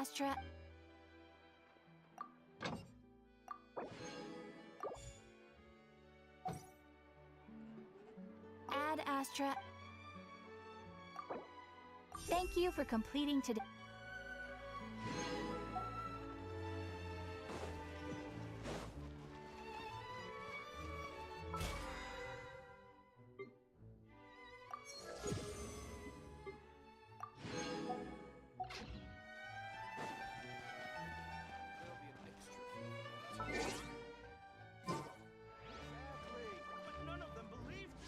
Astra. Add Astra. Thank you for completing today. There'll be an extra fee. Exactly, but none of them believed me.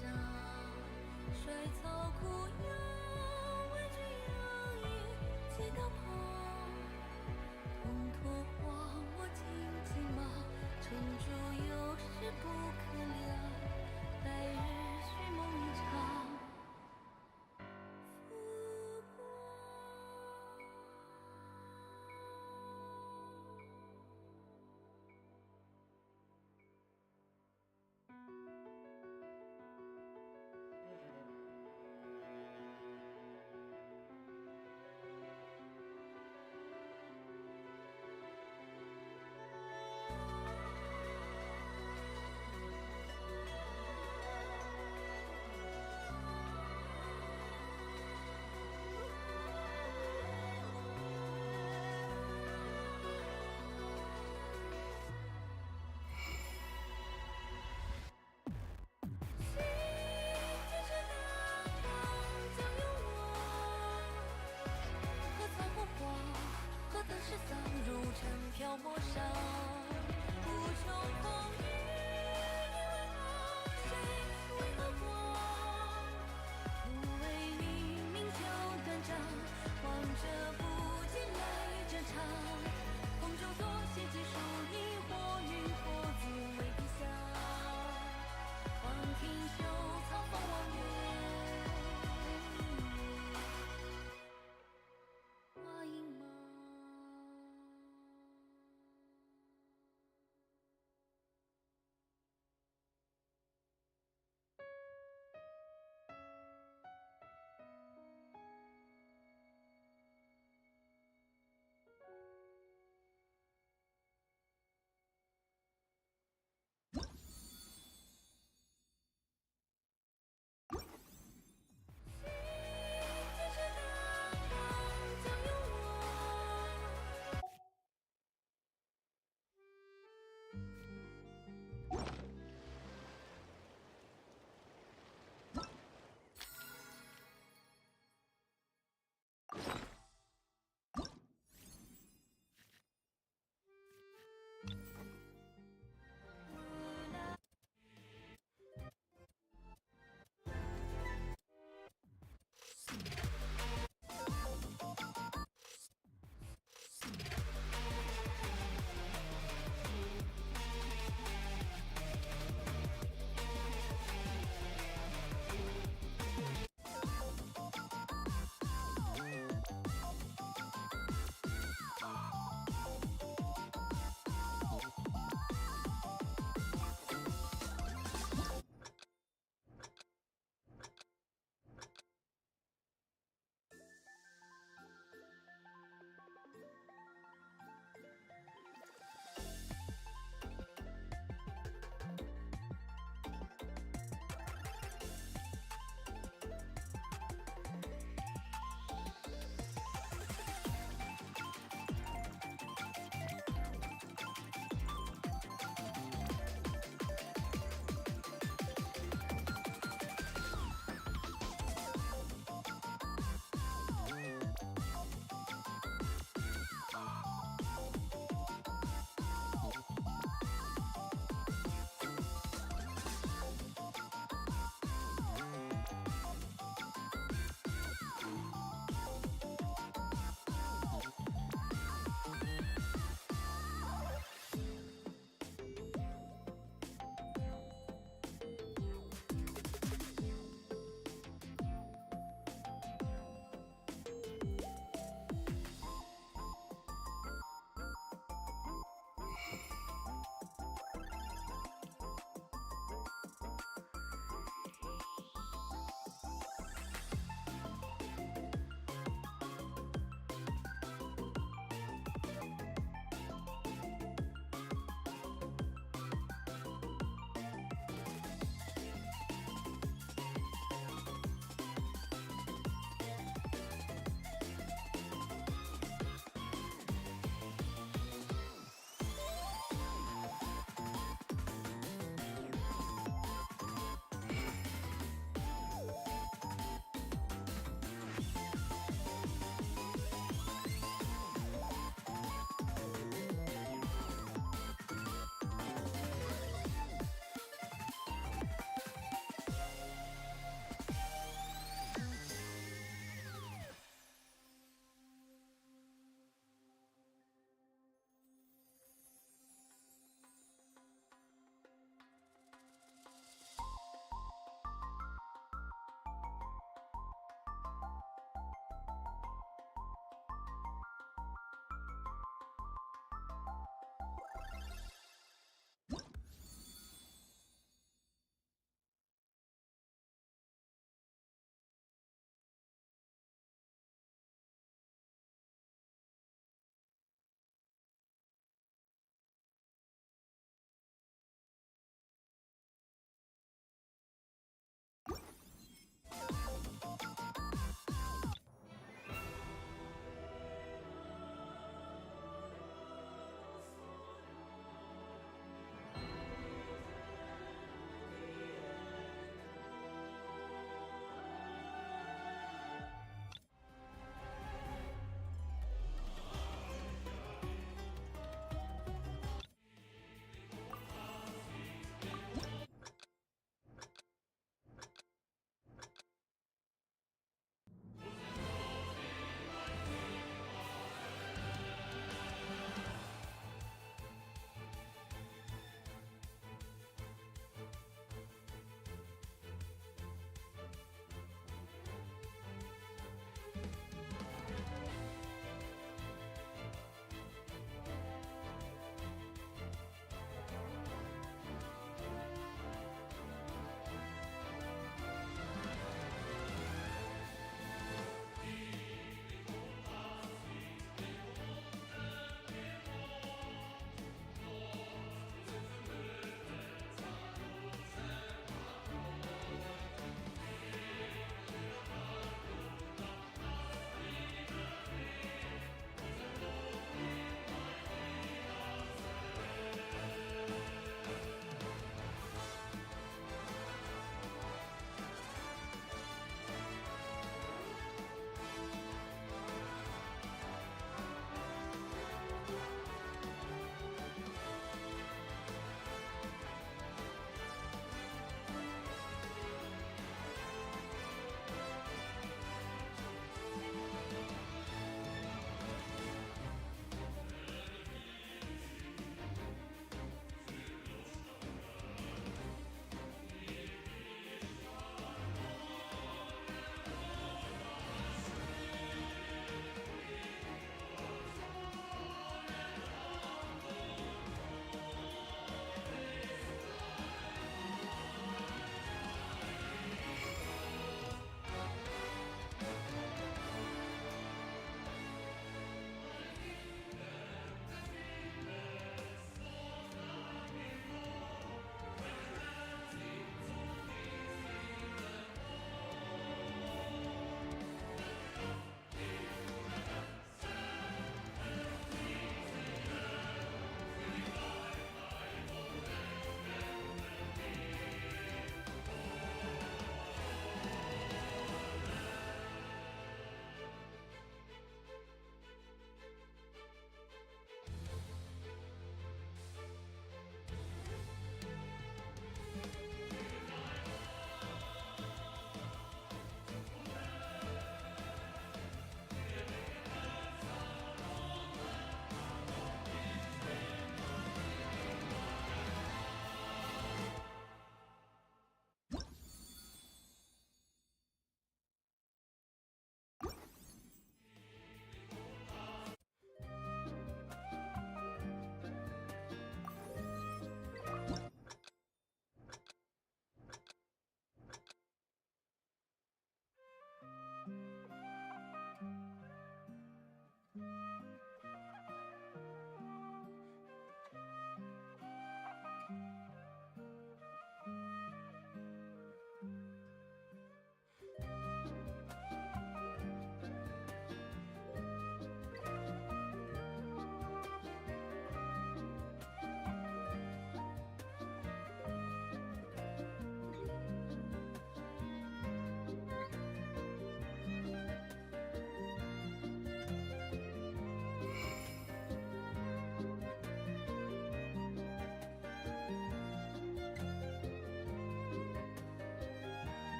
上，衰草枯杨，为君养眼街道旁，铜驼荒漠荆棘茂，尘竹有时不可量，来日虚梦一场。浮光。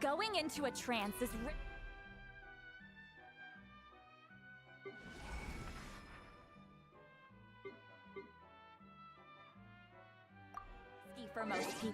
Going into a trance is risky for most people.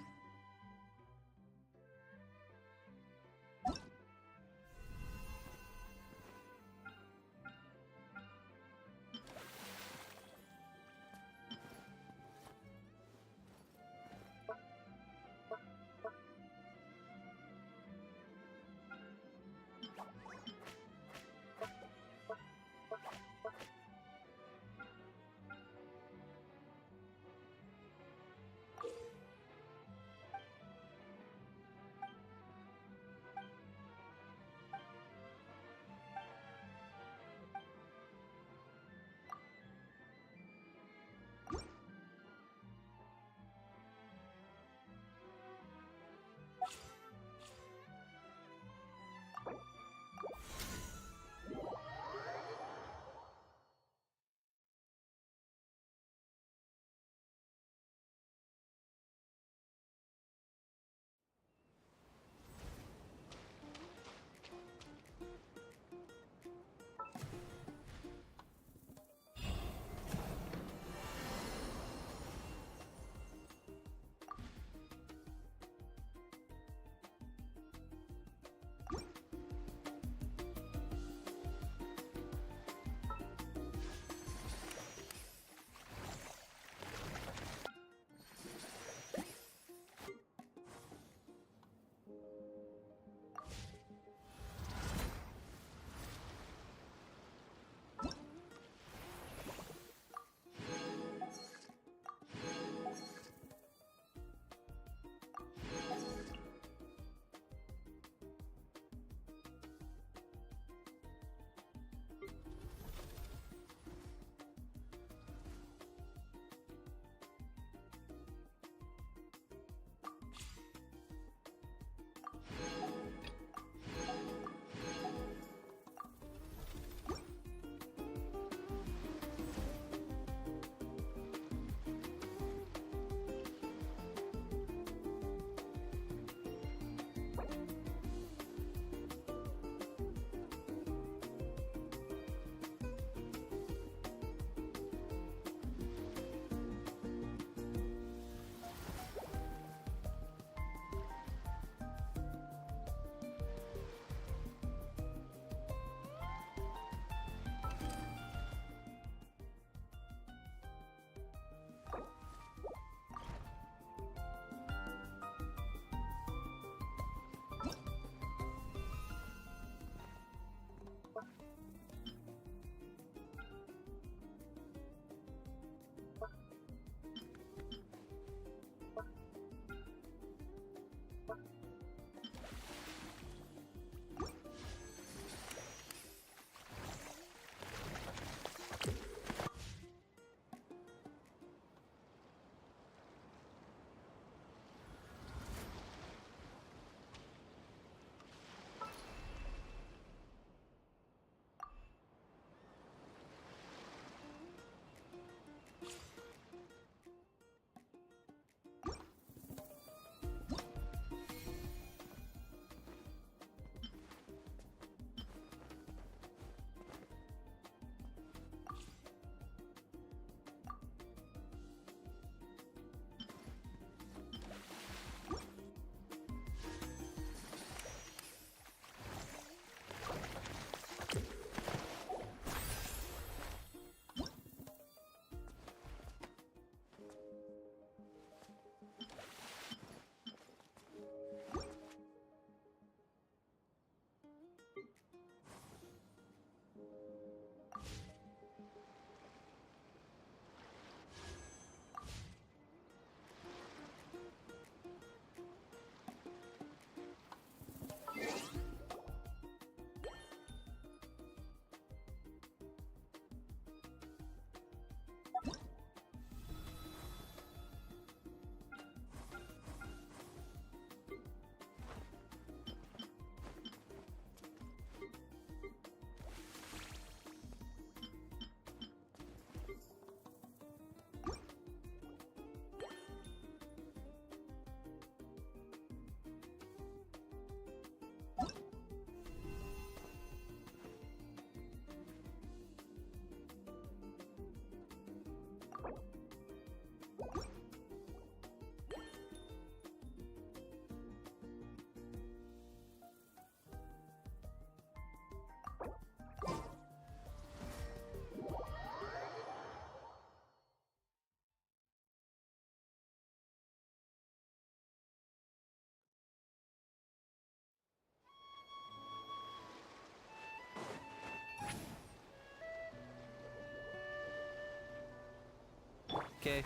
Okay.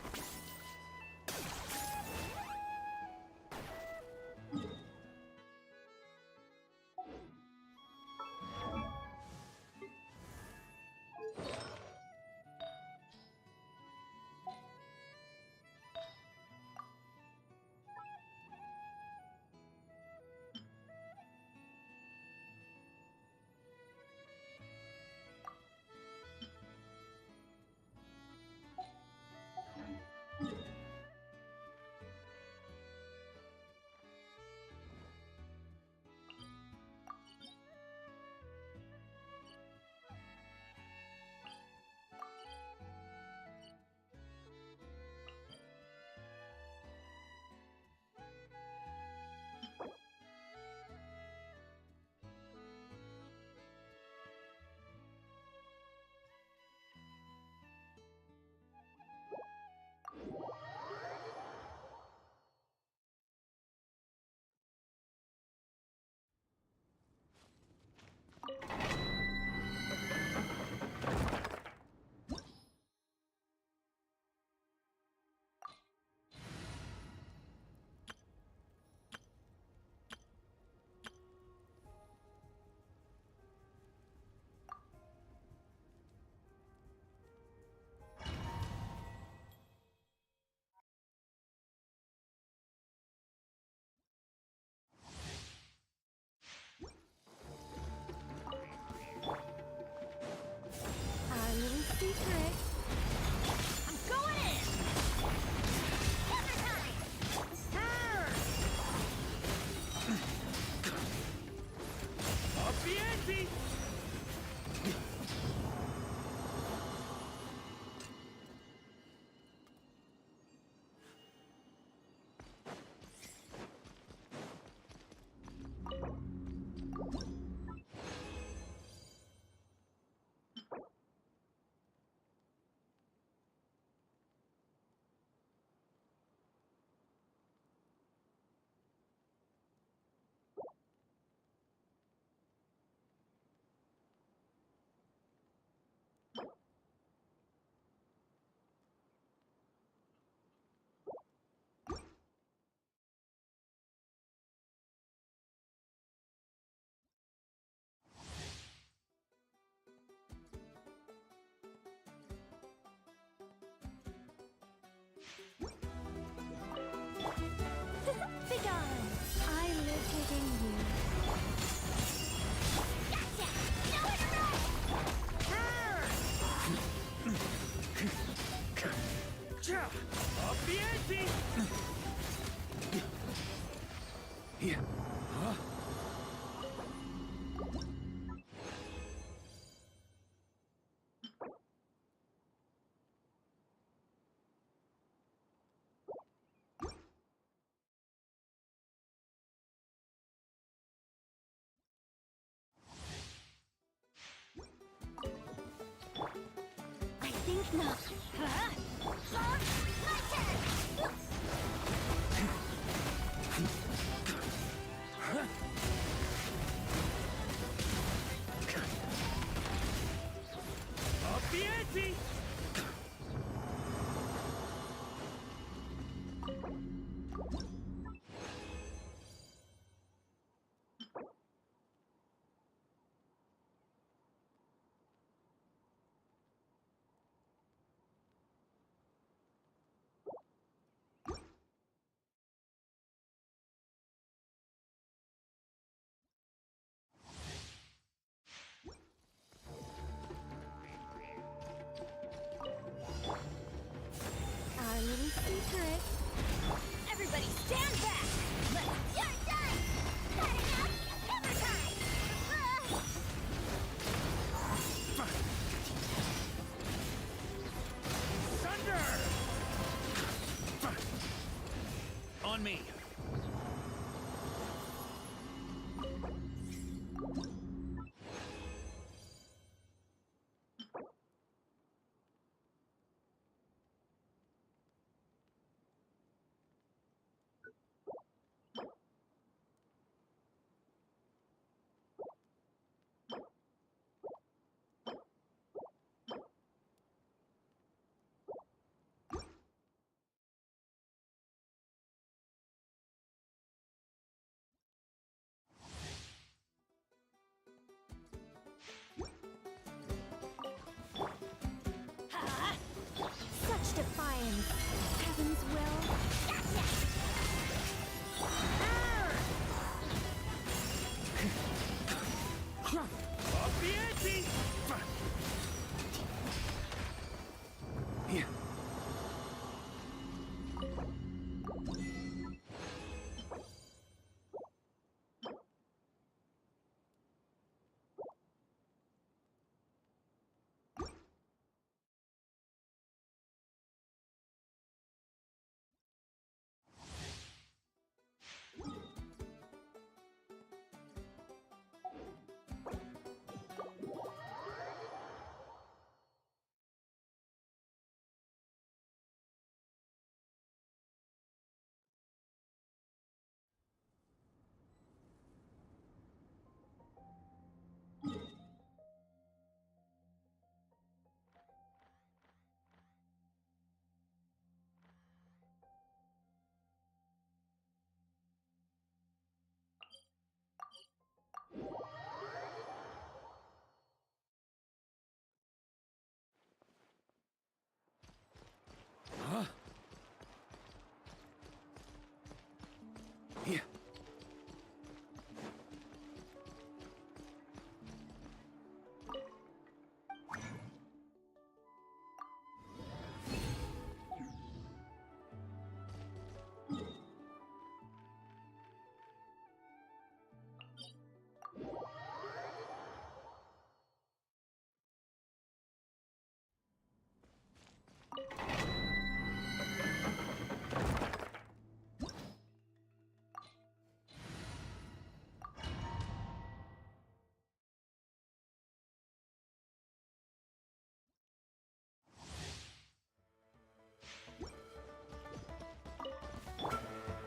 Our little secret. I'm going in! Counter time! Up the ante! Begone! I live within you. Gotcha! Nowhere to run! Up the ante! I think not. Huh? My turn! Up the ante! defiance. Heaven's will. Gotcha! Up the ante! Huh? Yeah.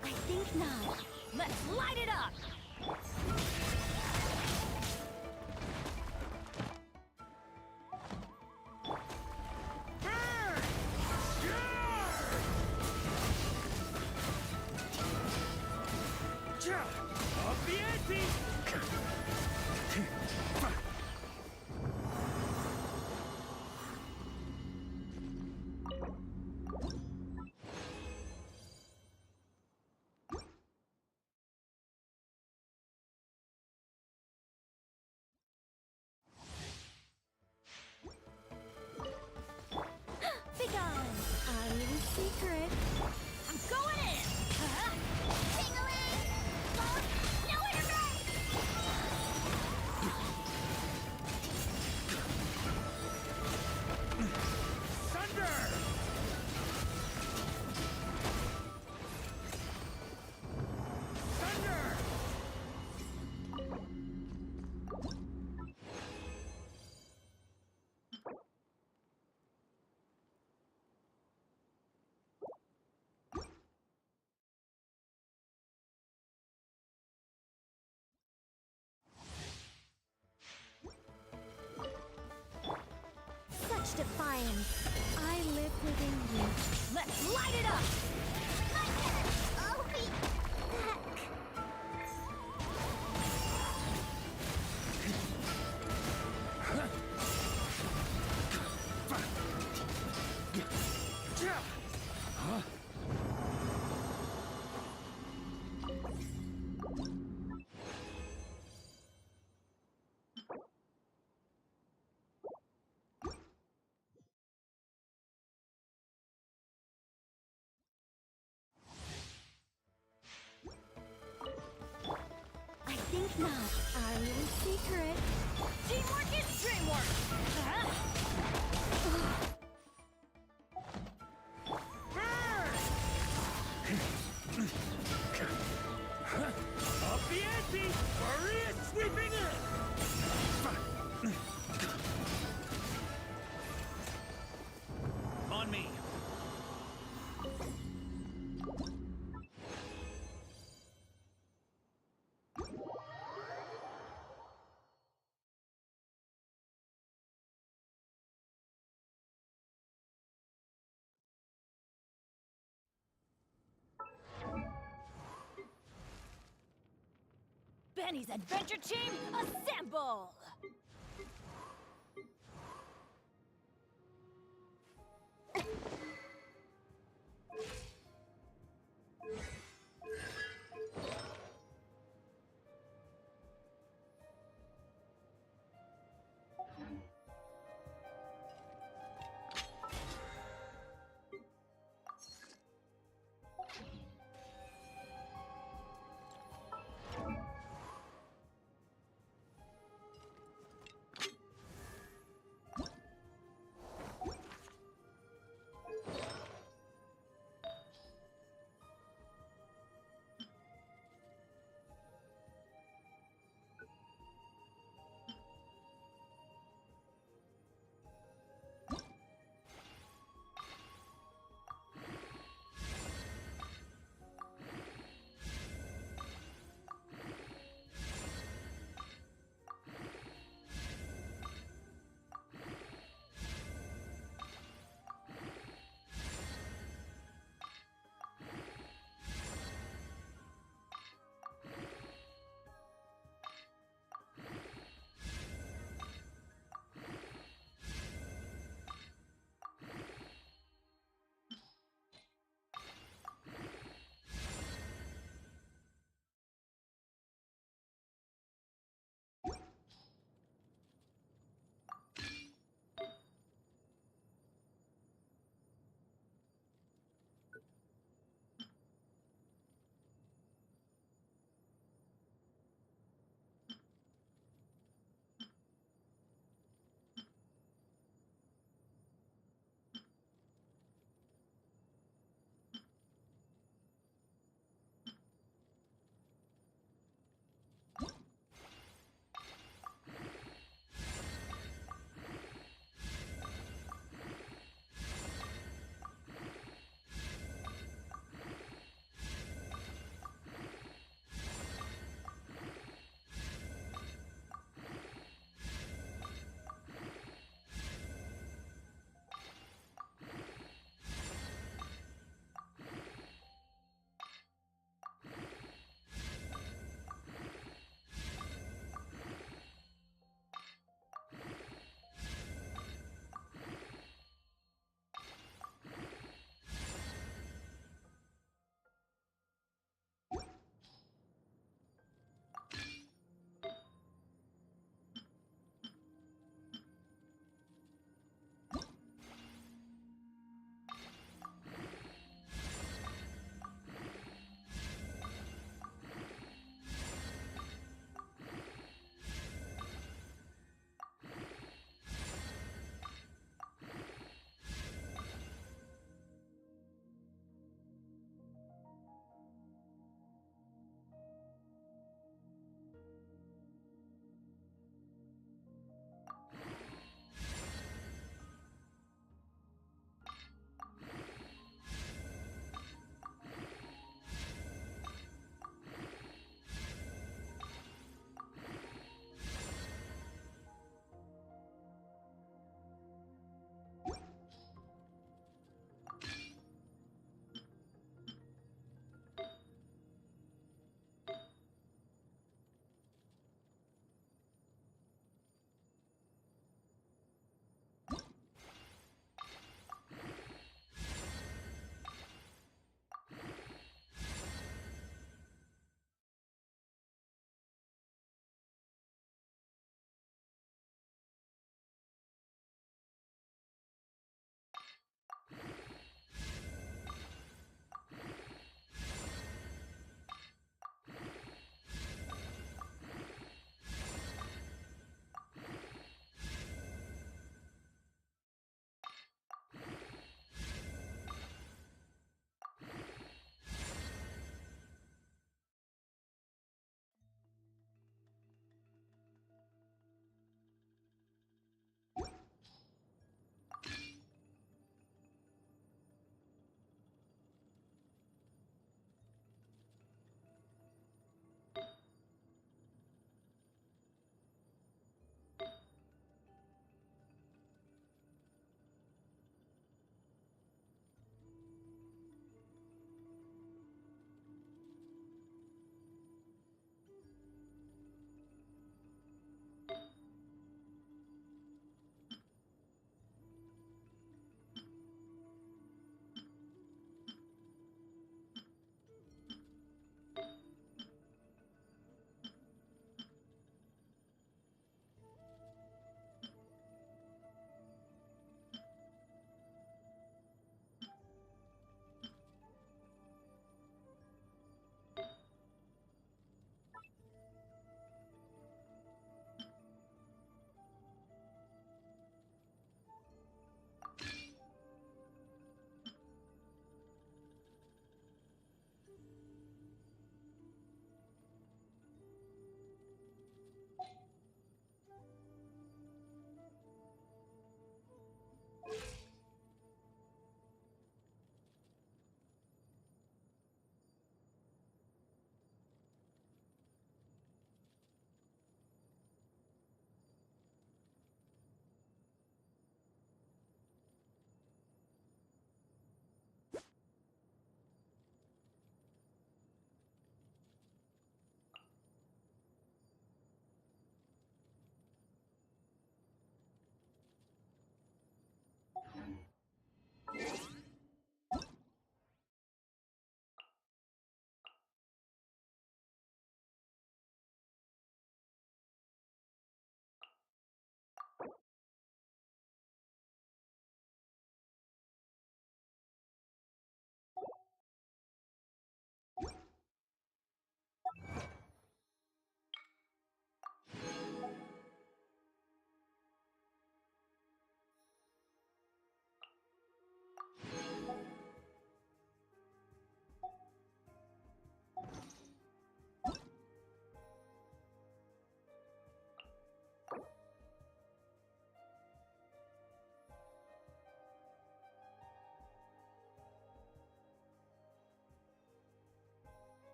I think not. Let's light it up! Up the ante! Begone! Our little secret. I'm going in! Huh? Ting-a-ling! Both nowhere to run! Thunder! Thunder! Such defiance. I live within you. Let's light it up! My turn! I'll be back. Huh? I think not. Our little secret. Teamwork is dreamwork! Huh? Up the ante! Maria sweeping in! On me! Benny's adventure team, assemble!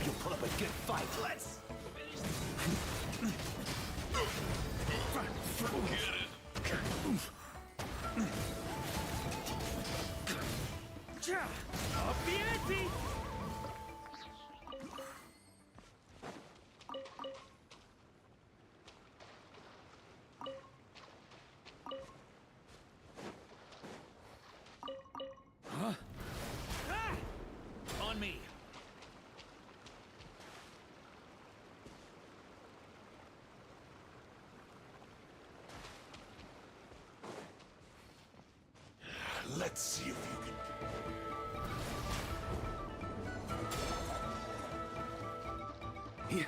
You'll put up a good fight. Let's Forget it. Up the ante! Huh? Ah! On me. let's see if you can. Here.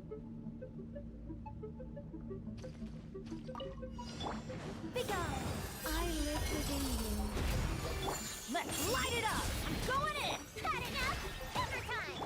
Begone! I live within you. Let's light it up! I'm going in! Had enough? Hammer time!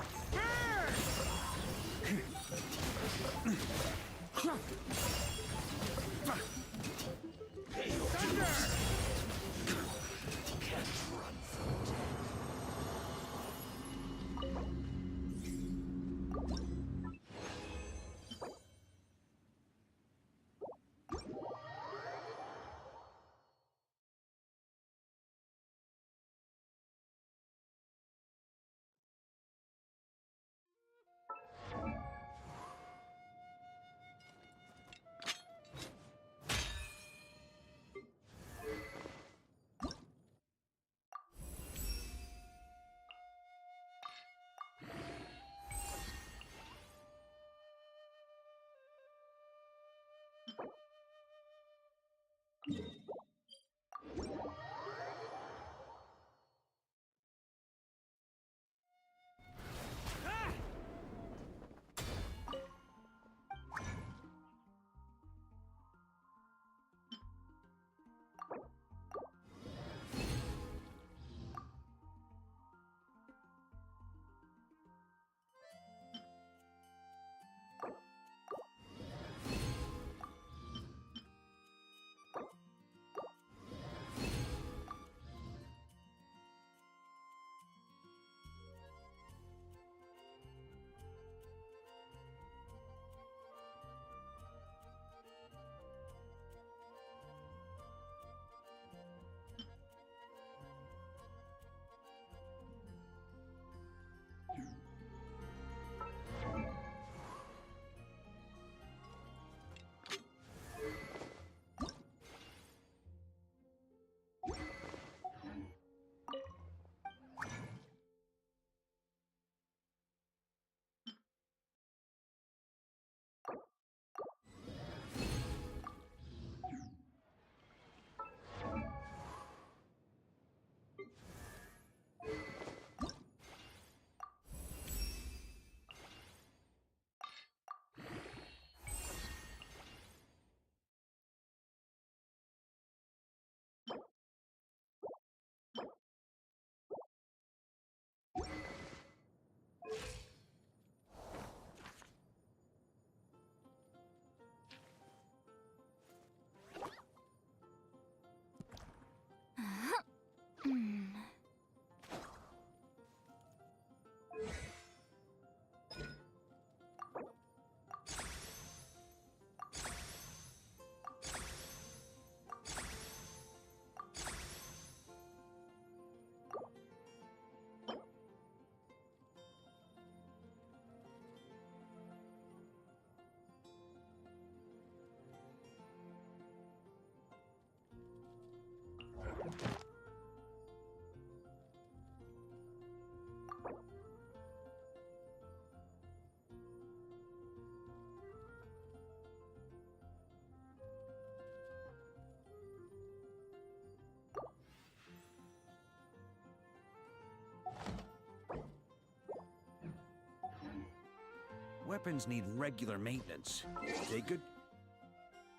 Weapons need regular maintenance. Take good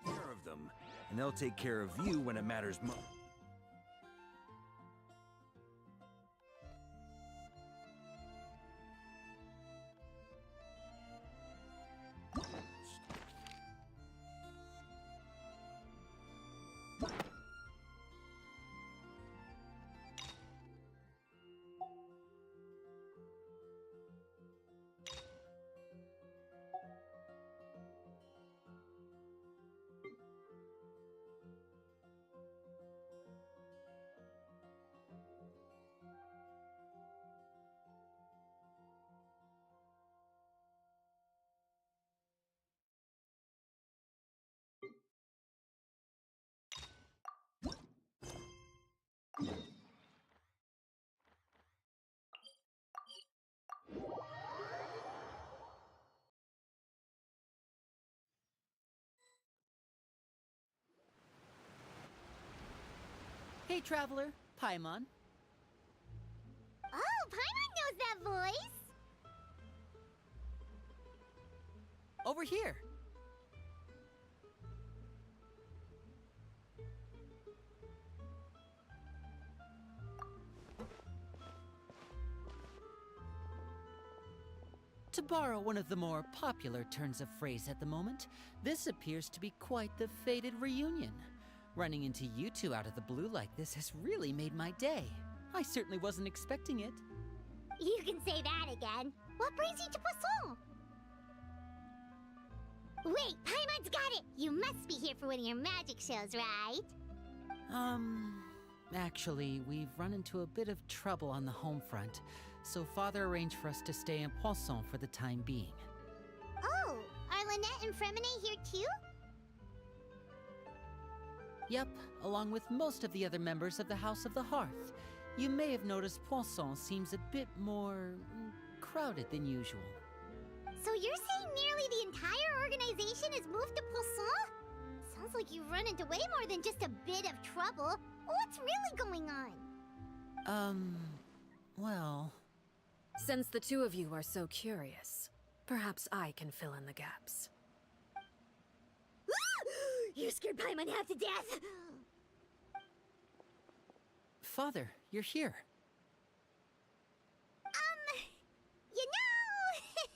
care of them, and they'll take care of you when it matters most. Hey, traveler, Paimon. Oh, Paimon knows that voice! over here. To borrow one of the more popular turns of phrase at the moment, this appears to be quite the fated reunion. Running into you two out of the blue like this has really made my day. I certainly wasn't expecting it. You can say that again. What brings you to Poisson? Wait, Paimon's got it! You must be here for one of your magic shows, right? Actually, we've run into a bit of trouble on the home front, so Father arranged for us to stay in Poisson for the time being. Oh, are Lynette and Fremine here too? Yep, along with most of the other members of the House of the Hearth. You may have noticed Poisson seems a bit more crowded than usual. So you're saying nearly the entire organization has moved to Poisson? Sounds like you've run into way more than just a bit of trouble. What's really going on? Well... Since the two of you are so curious, perhaps I can fill in the gaps. You scared Paimon half to death! Father, you're here. You know...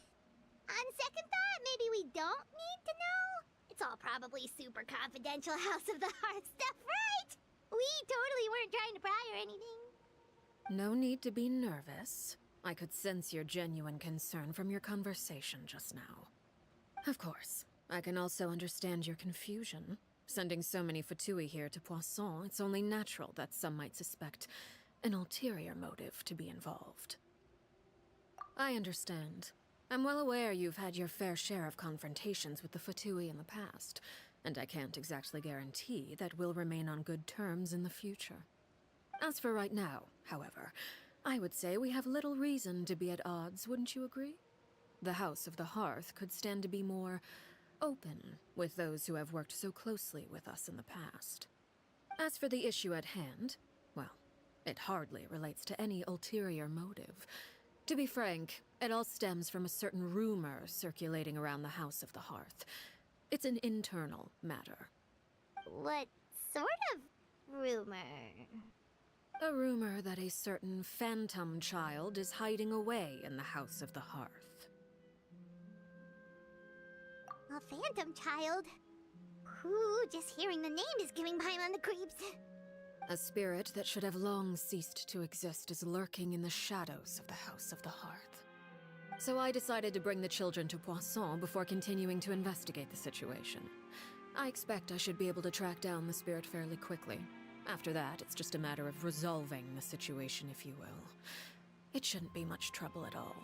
On second thought, maybe we don't need to know? It's all probably super confidential House of the Hearth stuff, right? We totally weren't trying to pry or anything. No need to be nervous. I could sense your genuine concern from your conversation just now. Of course, I can also understand your confusion. Sending so many Fatui here to Poisson, it's only natural that some might suspect an ulterior motive to be involved. I understand. I'm well aware you've had your fair share of confrontations with the Fatui in the past, and I can't exactly guarantee that we'll remain on good terms in the future. As for right now, however, I would say we have little reason to be at odds, wouldn't you agree? The House of the Hearth could stand to be more open with those who have worked so closely with us in the past. As for the issue at hand, well, it hardly relates to any ulterior motive. To be frank, it all stems from a certain rumor circulating around the House of the Hearth. It's an internal matter. What sort of rumor? A rumor that a certain phantom child is hiding away in the House of the Hearth. A phantom child? Ooh, just hearing the name is giving Paimon the creeps. A spirit that should have long ceased to exist is lurking in the shadows of the House of the Hearth. So I decided to bring the children to Poisson before continuing to investigate the situation. I expect I should be able to track down the spirit fairly quickly. After that, it's just a matter of resolving the situation, if you will. It shouldn't be much trouble at all.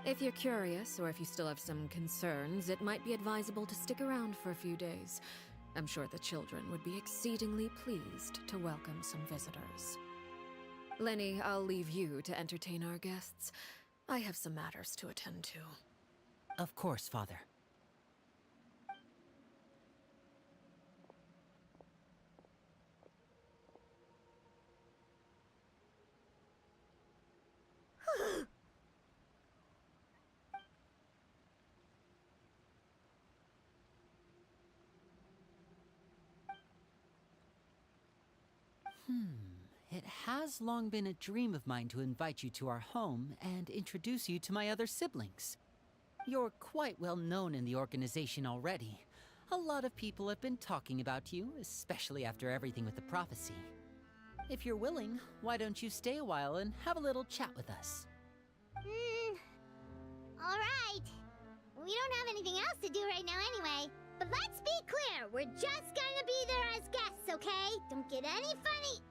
If you're curious, or if you still have some concerns, it might be advisable to stick around for a few days. I'm sure the children would be exceedingly pleased to welcome some visitors. Lenny, I'll leave you to entertain our guests. I have some matters to attend to. Of course, Father. It has long been a dream of mine to invite you to our home and introduce you to my other siblings. You're quite well known in the organization already. A lot of people have been talking about you, especially after everything with the prophecy. If you're willing, why don't you stay a while and have a little chat with us? Alright. We don't have anything else to do right now anyway. But let's be clear, we're just gonna be there as guests, okay? Don't get any funny...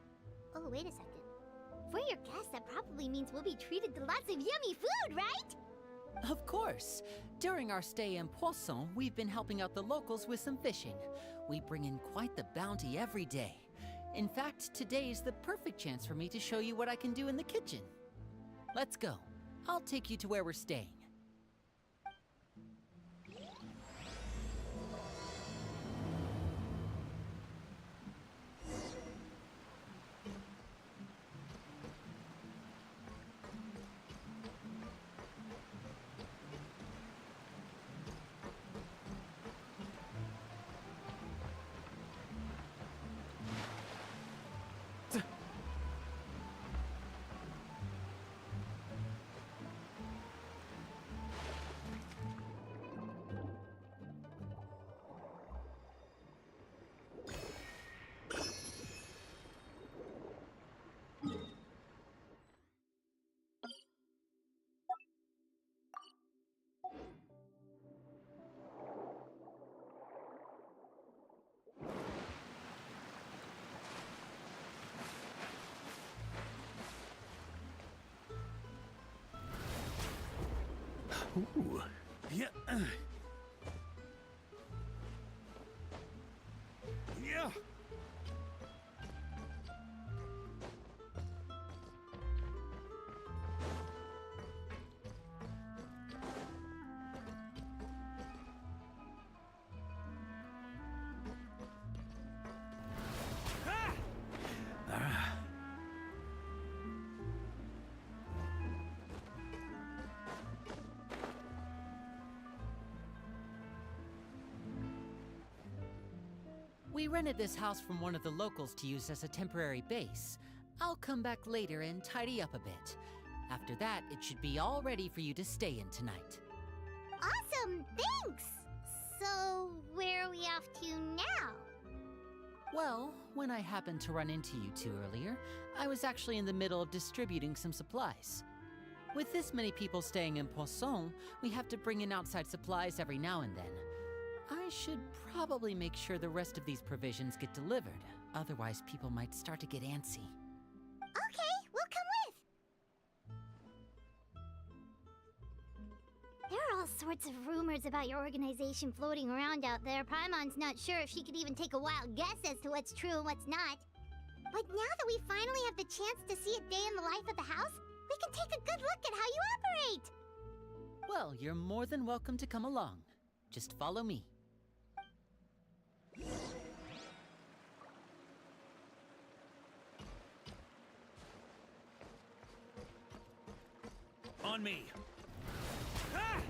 Oh, wait a second. For your guests, that probably means we'll be treated to lots of yummy food, right? Of course. During our stay in Poisson, we've been helping out the locals with some fishing. We bring in quite the bounty every day. In fact, today's the perfect chance for me to show you what I can do in the kitchen. Let's go. I'll take you to where we're staying. Ooh. Yeah. Yeah. We rented this house from one of the locals to use as a temporary base. I'll come back later and tidy up a bit. After that, it should be all ready for you to stay in tonight. Awesome, thanks! So, where are we off to now? Well, when I happened to run into you two earlier, I was actually in the middle of distributing some supplies. With this many people staying in Poisson, we have to bring in outside supplies every now and then. I should probably make sure the rest of these provisions get delivered. Otherwise, people might start to get antsy. Okay, we'll come with! There are all sorts of rumors about your organization floating around out there. Paimon's not sure if she could even take a wild guess as to what's true and what's not. But now that we finally have the chance to see a day in the life of the house, we can take a good look at how you operate! Well, you're more than welcome to come along. Just follow me. On me. Ah!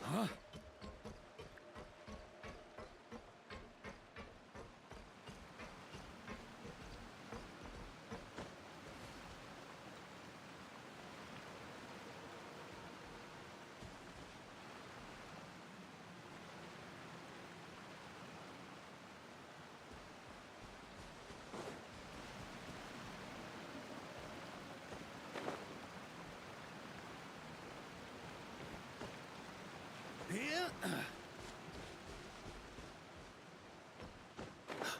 Huh? Yeah.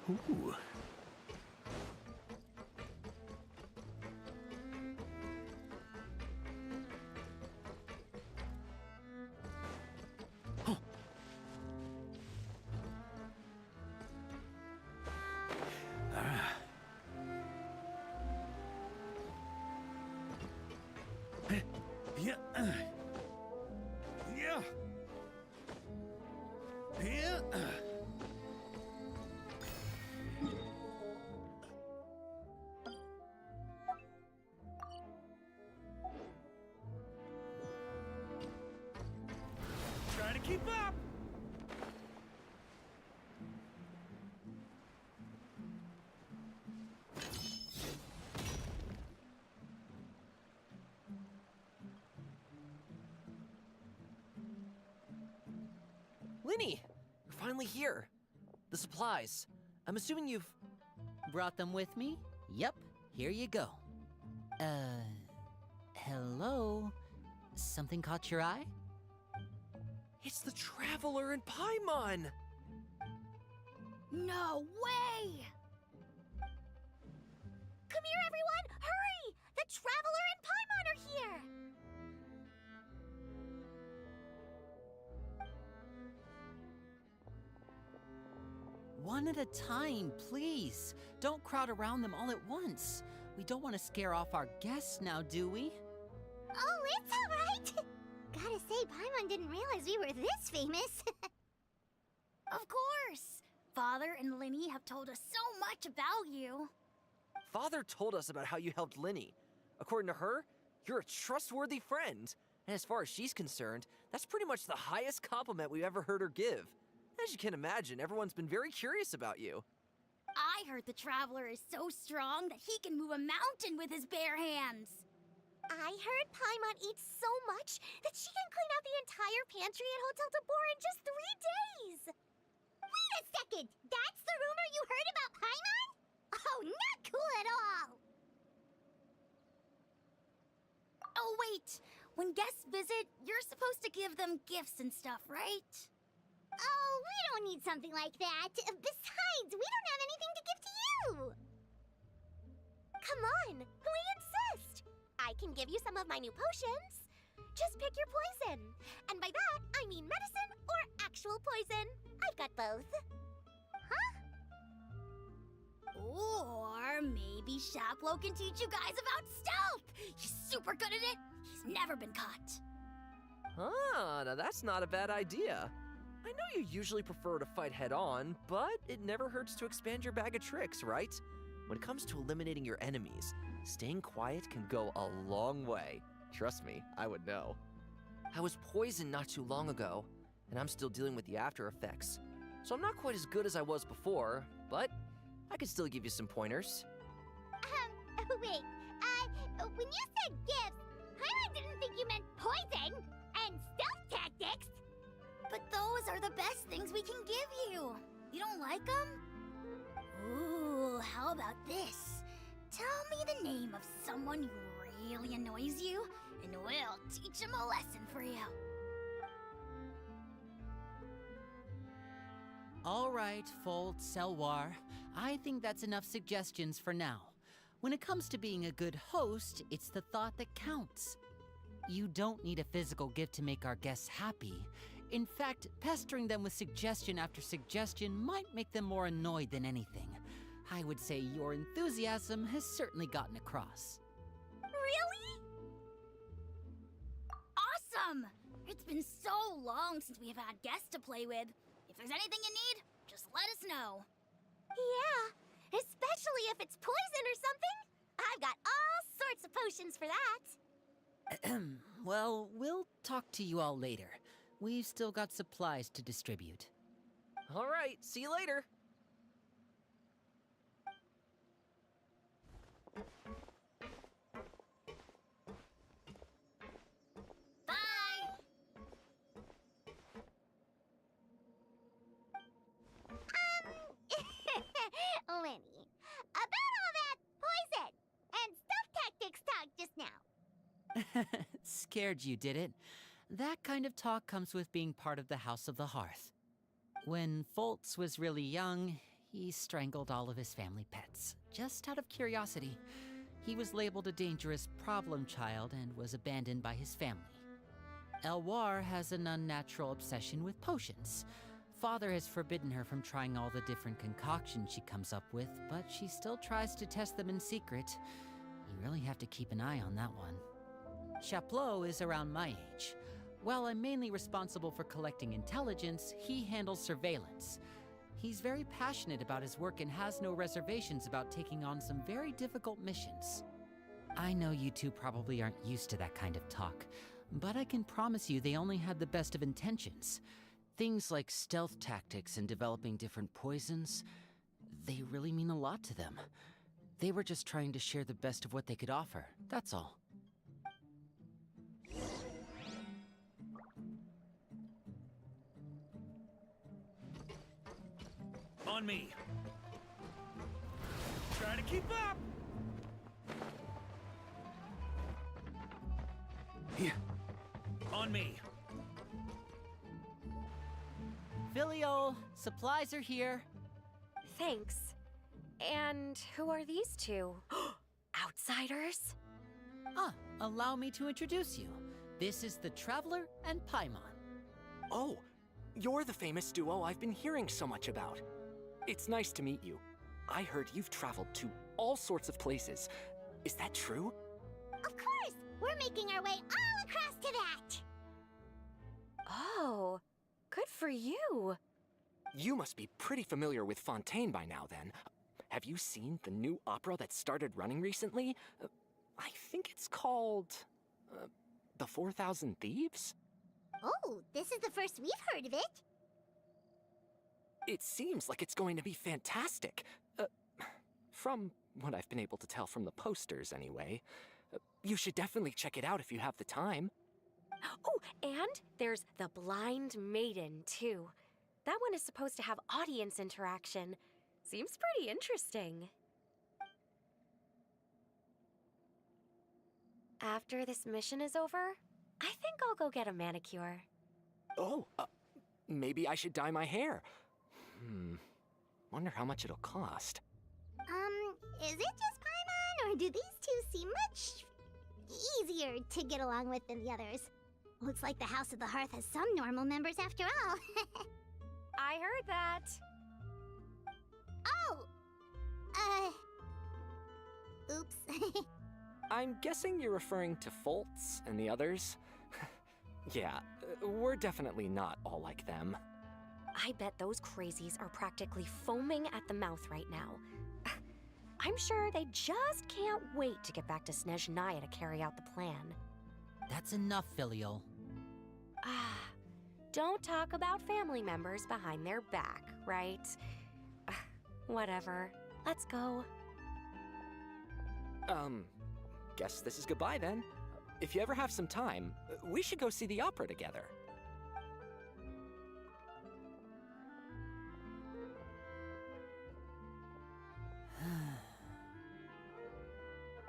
Ooh. Yeah. Yeah. Yeah. Trying to keep up. Linny, you're finally here. The supplies. I'm assuming you've... Brought them with me? Yep, here you go. Hello? Something caught your eye? It's the Traveler in Paimon! No way! Come here, everyone! Hurry! The Traveler and Paimon are here! One at a time, please. Don't crowd around them all at once. We don't want to scare off our guests now, do we? Oh, it's all right! Gotta say, Paimon didn't realize we were this famous. Of course! Father and Linny have told us so much about you. Father told us about how you helped Linny. According to her, you're a trustworthy friend. And as far as she's concerned, that's pretty much the highest compliment we've ever heard her give. As you can imagine, everyone's been very curious about you. I heard the Traveler is so strong that he can move a mountain with his bare hands. I heard Paimon eats so much that she can clean out the entire pantry at Hotel de Boer in just 3 days! Wait a second! That's the rumor you heard about Paimon? Oh, not cool at all! Oh, wait! When guests visit, you're supposed to give them gifts and stuff, right? Oh, we don't need something like that. Besides, we don't have anything to give to you! Come on, we insist! I can give you some of my new potions. Just pick your poison. And by that, I mean medicine or actual poison. I've got both. Huh? Or maybe Shaplo can teach you guys about stealth. He's super good at it. He's never been caught. Ah, now that's not a bad idea. I know you usually prefer to fight head-on, but it never hurts to expand your bag of tricks, right? When it comes to eliminating your enemies, staying quiet can go a long way. Trust me, I would know. I was poisoned not too long ago, and I'm still dealing with the after effects. So I'm not quite as good as I was before, but I can still give you some pointers. Wait, when you said gifts, Paimon didn't think you meant poison and stealth tactics. But those are the best things we can give you. You don't like them? Ooh, how about this? Tell me the name of someone who really annoys you, and we'll teach him a lesson for you. All right, Fold, Selwar. I think that's enough suggestions for now. When it comes to being a good host, it's the thought that counts. You don't need a physical gift to make our guests happy. In fact, pestering them with suggestion after suggestion might make them more annoyed than anything. I would say your enthusiasm has certainly gotten across. Really? Awesome! It's been so long since we have had guests to play with. If there's anything you need, just let us know. Yeah, especially if it's poison or something. I've got all sorts of potions for that. Well, we'll talk to you all later. We've still got supplies to distribute. All right, see you later. Bye! Lenny, about all that poison and stealth tactics talk just now. Scared you, did it? That kind of talk comes with being part of the House of the Hearth. When Foltz was really young, he strangled all of his family pets, just out of curiosity. He was labeled a dangerous problem child and was abandoned by his family. Elwar has an unnatural obsession with potions. Father has forbidden her from trying all the different concoctions she comes up with, but she still tries to test them in secret. You really have to keep an eye on that one. Chaplot is around my age. While I'm mainly responsible for collecting intelligence, he handles surveillance. He's very passionate about his work and has no reservations about taking on some very difficult missions. I know you two probably aren't used to that kind of talk, but I can promise you they only had the best of intentions. Things like stealth tactics and developing different poisons, they really mean a lot to them. They were just trying to share the best of what they could offer, that's all. On me. Try to keep up. Yeah. On me. Filiol, supplies are here. Thanks. And who are these two? Outsiders? Allow me to introduce you. This is the Traveler and Paimon. Oh, you're the famous duo I've been hearing so much about. It's nice to meet you. I heard you've traveled to all sorts of places. Is that true? Of course! We're making our way all across to that! Oh, good for you. You must be pretty familiar with Fontaine by now, then. Have you seen the new opera that started running recently? I think it's called... The 4,000 Thieves? Oh, this is the first we've heard of it. It seems like it's going to be fantastic. From what I've been able to tell from the posters, anyway. You should definitely check it out if you have the time. Oh, and there's The Blind Maiden, too. That one is supposed to have audience interaction. Seems pretty interesting. After this mission is over, I think I'll go get a manicure. Oh, maybe I should dye my hair. Wonder how much it'll cost. Is it just Paimon, or do these two seem much easier to get along with than the others? Looks like the House of the Hearth has some normal members after all. I heard that. Oh! Oops. I'm guessing you're referring to Foltz and the others? Yeah, we're definitely not all like them. I bet those crazies are practically foaming at the mouth right now. I'm sure they just can't wait to get back to Snezhnaya to carry out the plan. That's enough, Filial. Ah, don't talk about family members behind their back, right? Whatever. Let's go. Guess this is goodbye then. If you ever have some time, we should go see the opera together.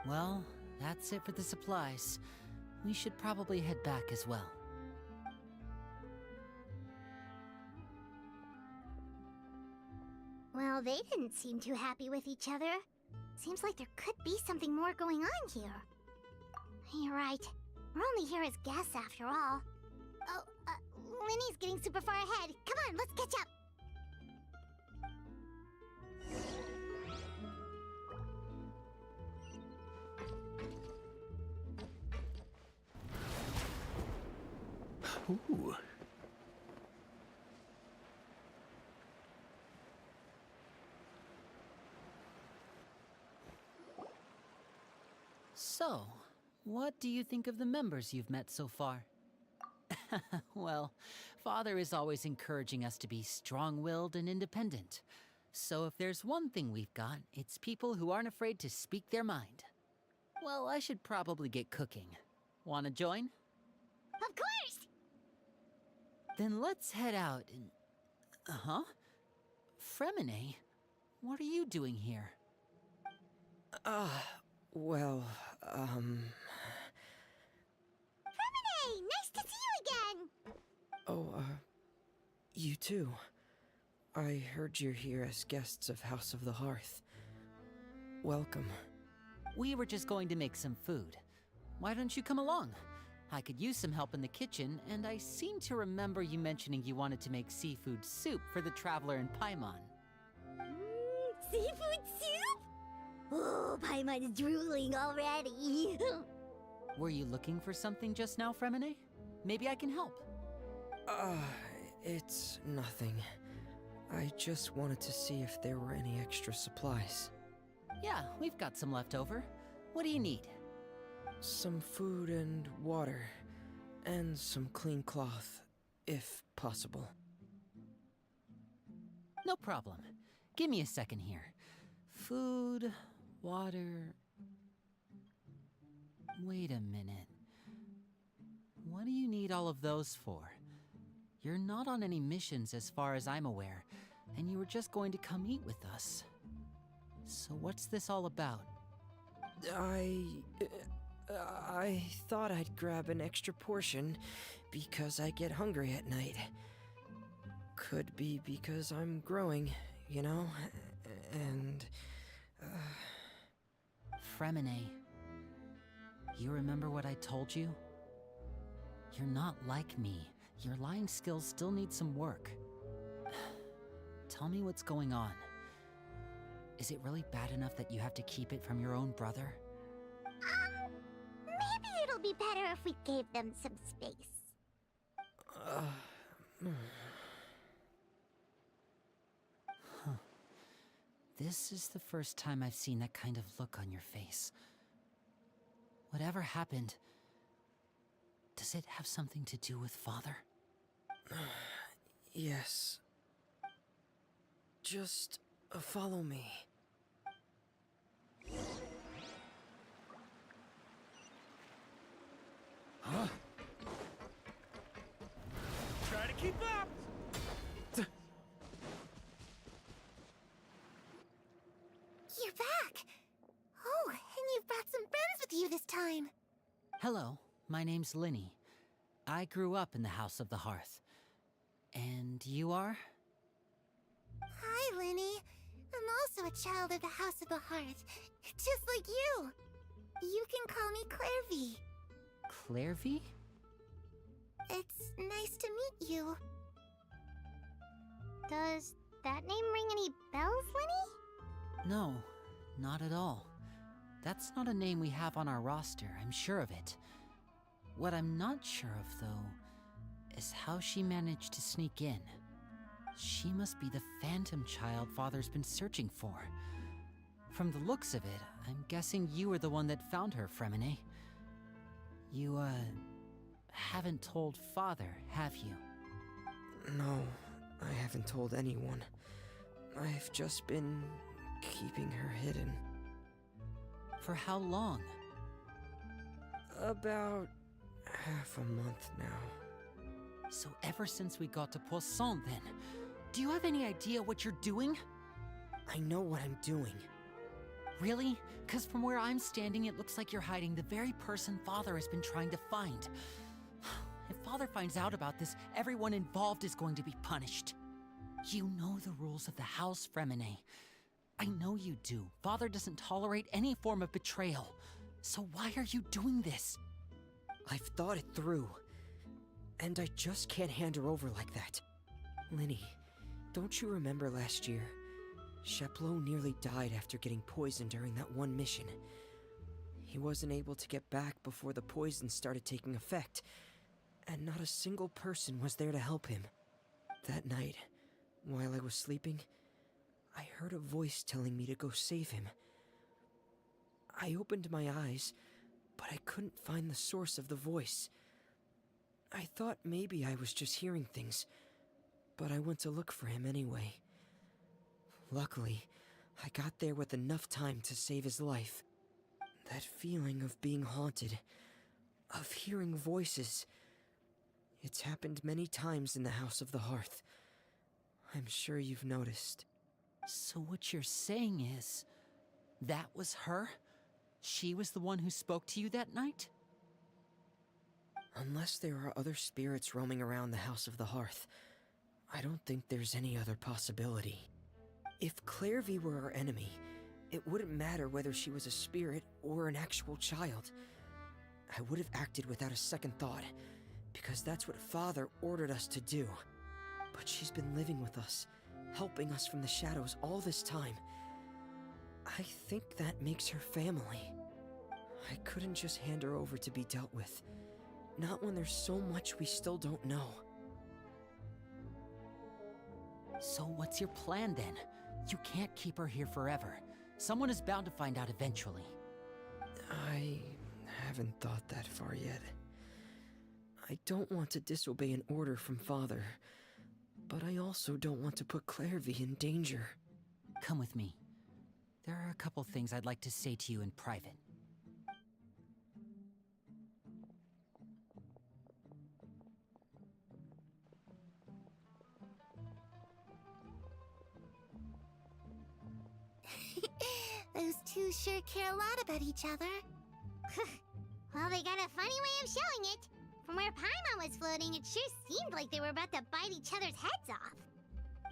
Well, that's it for the supplies. We should probably head back as well. Well, they didn't seem too happy with each other. Seems like there could be something more going on here. You're right. We're only here as guests after all. Oh, Linny's getting super far ahead. Come on, let's catch up. Ooh. So, what do you think of the members you've met so far? Well, Father is always encouraging us to be strong-willed and independent. So if there's one thing we've got, it's people who aren't afraid to speak their mind. Well, I should probably get cooking. Wanna join? Of course! Then let's head out and... Huh? Fremine? What are you doing here? Well, Fremine! Nice to see you again! Oh, you too. I heard you're here as guests of House of the Hearth. Welcome. We were just going to make some food. Why don't you come along? I could use some help in the kitchen, and I seem to remember you mentioning you wanted to make seafood soup for the traveler in Paimon. Seafood soup? Oh, Paimon is drooling already. Were you looking for something just now, Fremine? Maybe I can help. It's nothing. I just wanted to see if there were any extra supplies. Yeah, we've got some left over. What do you need? Some food and water. And some clean cloth, if possible. No problem. Give me a second here. Food, water... Wait a minute. What do you need all of those for? You're not on any missions as far as I'm aware, and you were just going to come eat with us. So what's this all about? I thought I'd grab an extra portion because I get hungry at night. Could be because I'm growing, you know? And... Fremine, you remember what I told you? You're not like me. Your lying skills still need some work. Tell me what's going on. Is it really bad enough that you have to keep it from your own brother? Maybe it'll be better if we gave them some space. Huh. This is the first time I've seen that kind of look on your face. Whatever happened, does it have something to do with Father? Yes. Just follow me. Huh? Try to keep up! You're back! Oh, and you've brought some friends with you this time. Hello, my name's Linny. I grew up in the House of the Hearth. And you are? Hi, Linny. I'm also a child of the House of the Hearth, just like you. You can call me Clairvy. Clairvy? It's nice to meet you. Does that name ring any bells, Lenny? No, not at all. That's not a name we have on our roster, I'm sure of it. What I'm not sure of, though, is how she managed to sneak in. She must be the phantom child Father's been searching for. From the looks of it, I'm guessing you were the one that found her, Fremine. You, haven't told Father, have you? No, I haven't told anyone. I've just been keeping her hidden. For how long? About half a month now. So ever since we got to Poisson, then, do you have any idea what you're doing? I know what I'm doing. Really? 'Cause from where I'm standing, it looks like you're hiding the very person Father has been trying to find. If Father finds out about this, everyone involved is going to be punished. You know the rules of the house, Fremine. I know you do. Father doesn't tolerate any form of betrayal. So why are you doing this? I've thought it through. And I just can't hand her over like that. Linny, don't you remember last year? Sheplo nearly died after getting poisoned during that one mission. He wasn't able to get back before the poison started taking effect, and not a single person was there to help him. That night, while I was sleeping, I heard a voice telling me to go save him. I opened my eyes, but I couldn't find the source of the voice. I thought maybe I was just hearing things, but I went to look for him anyway. Luckily, I got there with enough time to save his life. That feeling of being haunted, of hearing voices, it's happened many times in the House of the Hearth. I'm sure you've noticed. So what you're saying is, that was her? She was the one who spoke to you that night? Unless there are other spirits roaming around the House of the Hearth, I don't think there's any other possibility. If Clairvy were our enemy, it wouldn't matter whether she was a spirit or an actual child. I would have acted without a second thought, because that's what Father ordered us to do. But she's been living with us, helping us from the shadows all this time. I think that makes her family. I couldn't just hand her over to be dealt with. Not when there's so much we still don't know. So what's your plan then? You can't keep her here forever. Someone is bound to find out eventually. I haven't thought that far yet. I don't want to disobey an order from Father, but I also don't want to put Clairvy in danger. Come with me. There are a couple things I'd like to say to you in private. Those two sure care a lot about each other. Well, they got a funny way of showing it. From where Paimon was floating, it sure seemed like they were about to bite each other's heads off.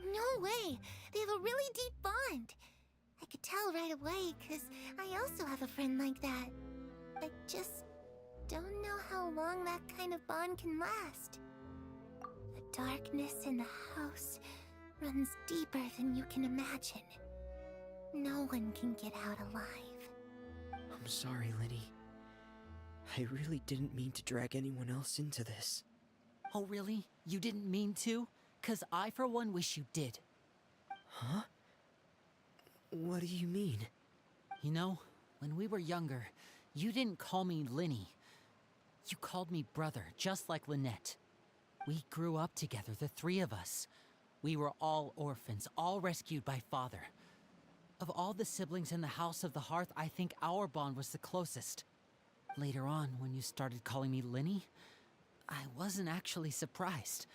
No way! They have a really deep bond. I could tell right away, because I also have a friend like that. I just don't know how long that kind of bond can last. The darkness in the house runs deeper than you can imagine. No one can get out alive. I'm sorry, Linny. I really didn't mean to drag anyone else into this. Oh, really? You didn't mean to? 'Cause I, for one, wish you did. Huh? What do you mean? You know, when we were younger, you didn't call me Linny. You called me brother, just like Lynette. We grew up together, the three of us. We were all orphans, all rescued by Father. Of all the siblings in the House of the Hearth, I think our bond was the closest. Later on, when you started calling me Linny, I wasn't actually surprised.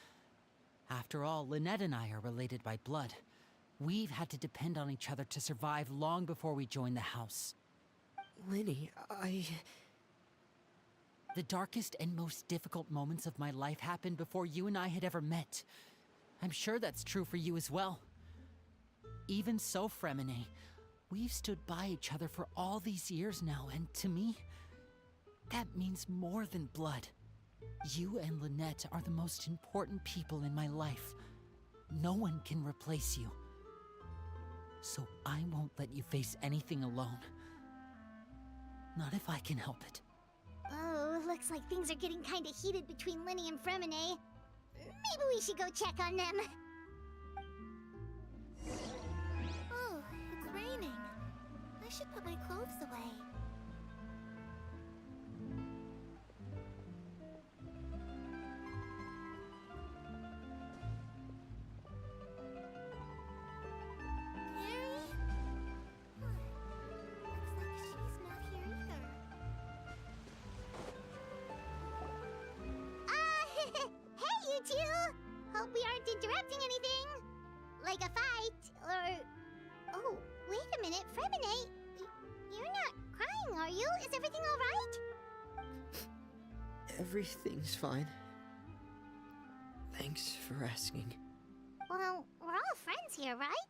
After all, Lynette and I are related by blood. We've had to depend on each other to survive long before we joined the house. Linny, The darkest and most difficult moments of my life happened before you and I had ever met. I'm sure that's true for you as well. Even so, Fremine, we've stood by each other for all these years now, and to me, that means more than blood. You and Lynette are the most important people in my life. No one can replace you. So I won't let you face anything alone. Not if I can help it. Oh, looks like things are getting kinda heated between Linny and Fremine. Maybe we should go check on them. Oh, it's raining. I should put my clothes away. Carrie? Looks like she's not here either. Hey, you two! Hope we aren't interrupting anything. Like a fight, or... Oh, wait a minute, Fremine. You're not crying, are you? Is everything alright? Everything's fine. Thanks for asking. Well, we're all friends here, right?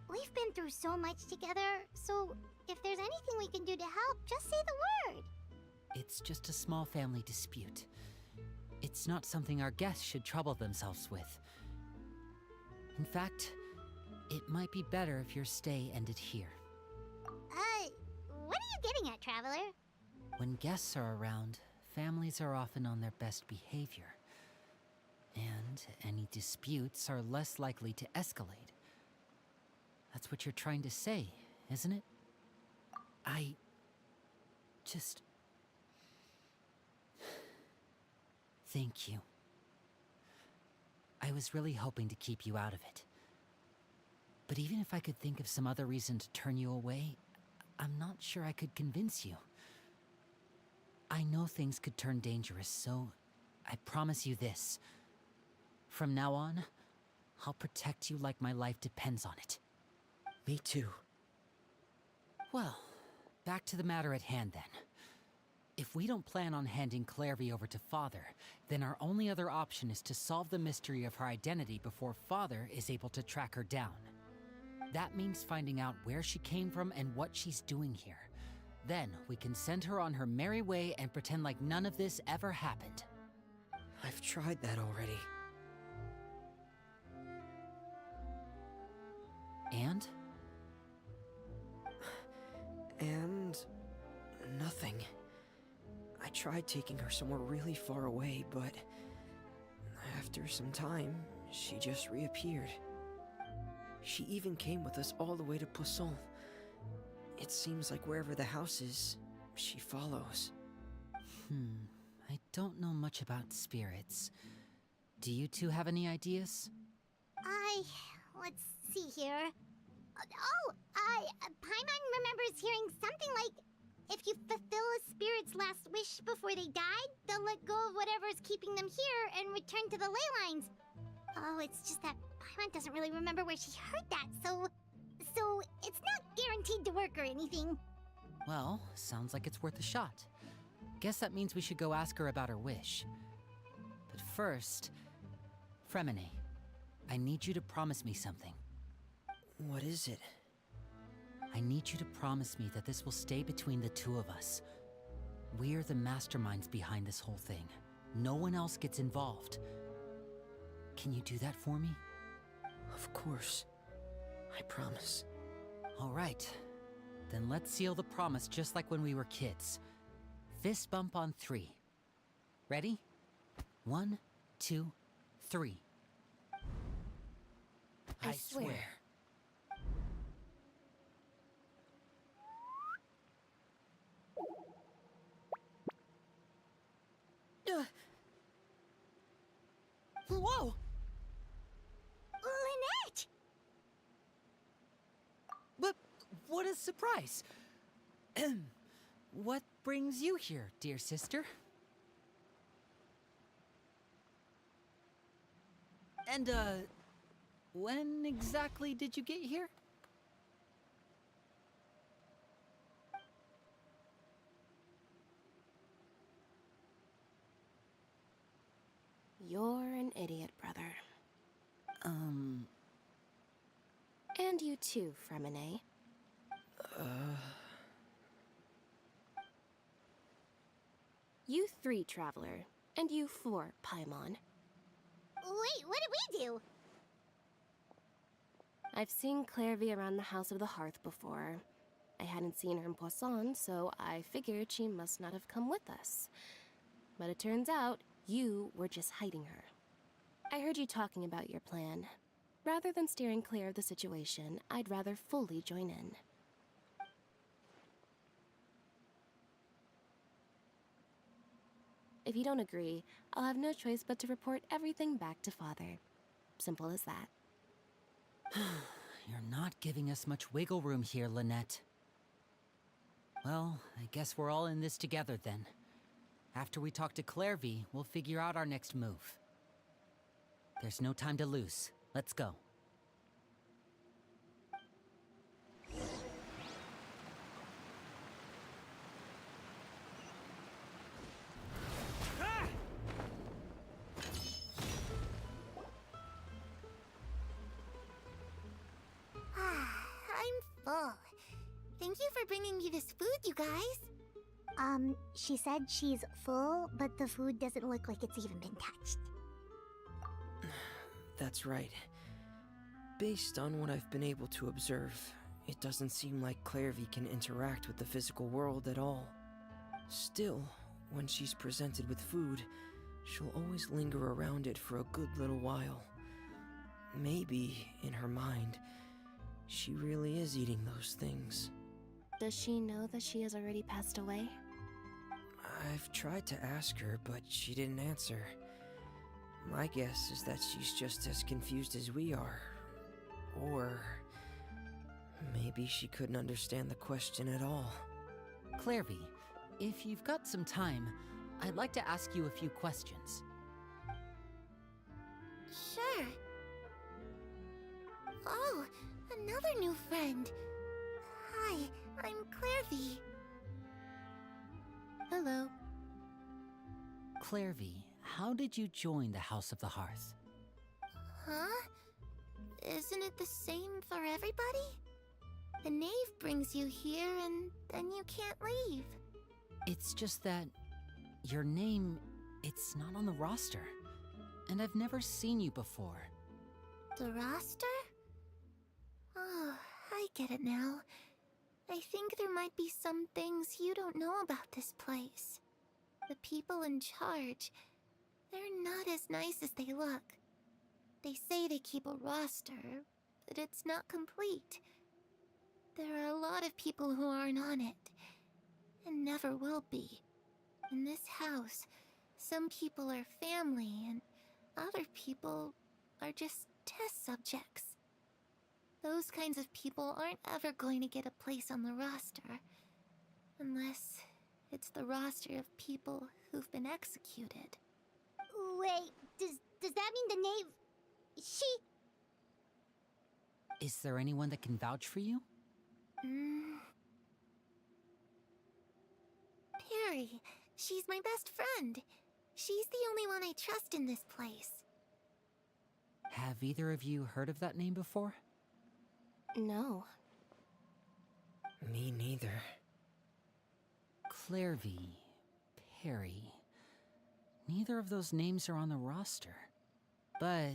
We've been through so much together, so if there's anything we can do to help, just say the word. It's just a small family dispute. It's not something our guests should trouble themselves with. In fact, it might be better if your stay ended here. What are you getting at, Traveler? When guests are around, families are often on their best behavior. And any disputes are less likely to escalate. That's what you're trying to say, isn't it? I just... Thank you. I was really hoping to keep you out of it. But even if I could think of some other reason to turn you away, I'm not sure I could convince you. I know things could turn dangerous, so I promise you this. From now on, I'll protect you like my life depends on it. Me too. Well, back to the matter at hand then. If we don't plan on handing Clairvy over to Father, then our only other option is to solve the mystery of her identity before Father is able to track her down. That means finding out where she came from and what she's doing here. Then we can send her on her merry way and pretend like none of this ever happened. I've tried that already. And? And... nothing. I tried taking her somewhere really far away, but... after some time, she just reappeared. She even came with us all the way to Poisson. It seems like wherever the house is, she follows. I don't know much about spirits. Do you two have any ideas? Let's see here. Paimon remembers hearing something like, if you fulfill a spirit's last wish before they died, they'll let go of whatever's keeping them here and return to the ley lines. Oh, it's just that Paimon doesn't really remember where she heard that, so it's not guaranteed to work or anything. Well, sounds like it's worth a shot. Guess that means we should go ask her about her wish. But first, Fremine, I need you to promise me something. What is it? I need you to promise me that this will stay between the two of us. We're the masterminds behind this whole thing. No one else gets involved. Can you do that for me? Of course. I promise. All right. Then let's seal the promise just like when we were kids. Fist bump on 3. Ready? 1, 2, 3. I swear. Whoa! Lynette! But what a surprise! What brings you here, dear sister? And, when exactly did you get here? You're an idiot, brother. And you too, Fremine. You 3, Traveler. And you 4, Paimon. Wait, what did we do? I've seen Clairvy around the House of the Hearth before. I hadn't seen her in Poisson, so I figured she must not have come with us. But it turns out you were just hiding her. I heard you talking about your plan. Rather than steering clear of the situation, I'd rather fully join in. If you don't agree, I'll have no choice but to report everything back to Father. Simple as that. You're not giving us much wiggle room here, Lynette. Well, I guess we're all in this together then. After we talk to Clairvy, we'll figure out our next move. There's no time to lose. Let's go. I'm full. Thank you for bringing me this food, you guys. She said she's full, but the food doesn't look like it's even been touched. That's right. Based on what I've been able to observe, it doesn't seem like Clairvy can interact with the physical world at all. Still, when she's presented with food, she'll always linger around it for a good little while. Maybe, in her mind, she really is eating those things. Does she know that she has already passed away? I've tried to ask her, but she didn't answer. My guess is that she's just as confused as we are. Or maybe she couldn't understand the question at all. Clairvy, if you've got some time, I'd like to ask you a few questions. Sure. Oh, another new friend. Hi, I'm Clairvy. Hello. Clairvy, how did you join the House of the Hearth? Huh? Isn't it the same for everybody? The knave brings you here and then you can't leave. It's just that your name, it's not on the roster. And I've never seen you before. The roster? Oh, I get it now. I think there might be some things you don't know about this place. The people in charge, they're not as nice as they look. They say they keep a roster, but it's not complete. There are a lot of people who aren't on it, and never will be. In this house, some people are family, and other people are just test subjects. Those kinds of people aren't ever going to get a place on the roster, unless it's the roster of people who've been executed. Wait, does that mean the knave... She... Is there anyone that can vouch for you? Perry. She's my best friend. She's the only one I trust in this place. Have either of you heard of that name before? No. Me neither. Clairvy, Perry. Neither of those names are on the roster. But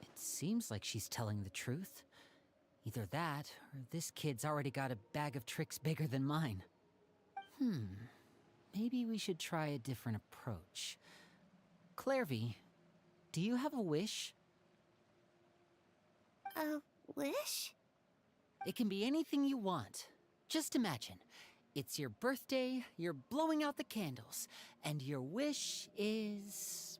it seems like she's telling the truth. Either that, or this kid's already got a bag of tricks bigger than mine. Maybe we should try a different approach. Clairvy, do you have a wish? A wish? It can be anything you want. Just imagine. It's your birthday, you're blowing out the candles, and your wish is...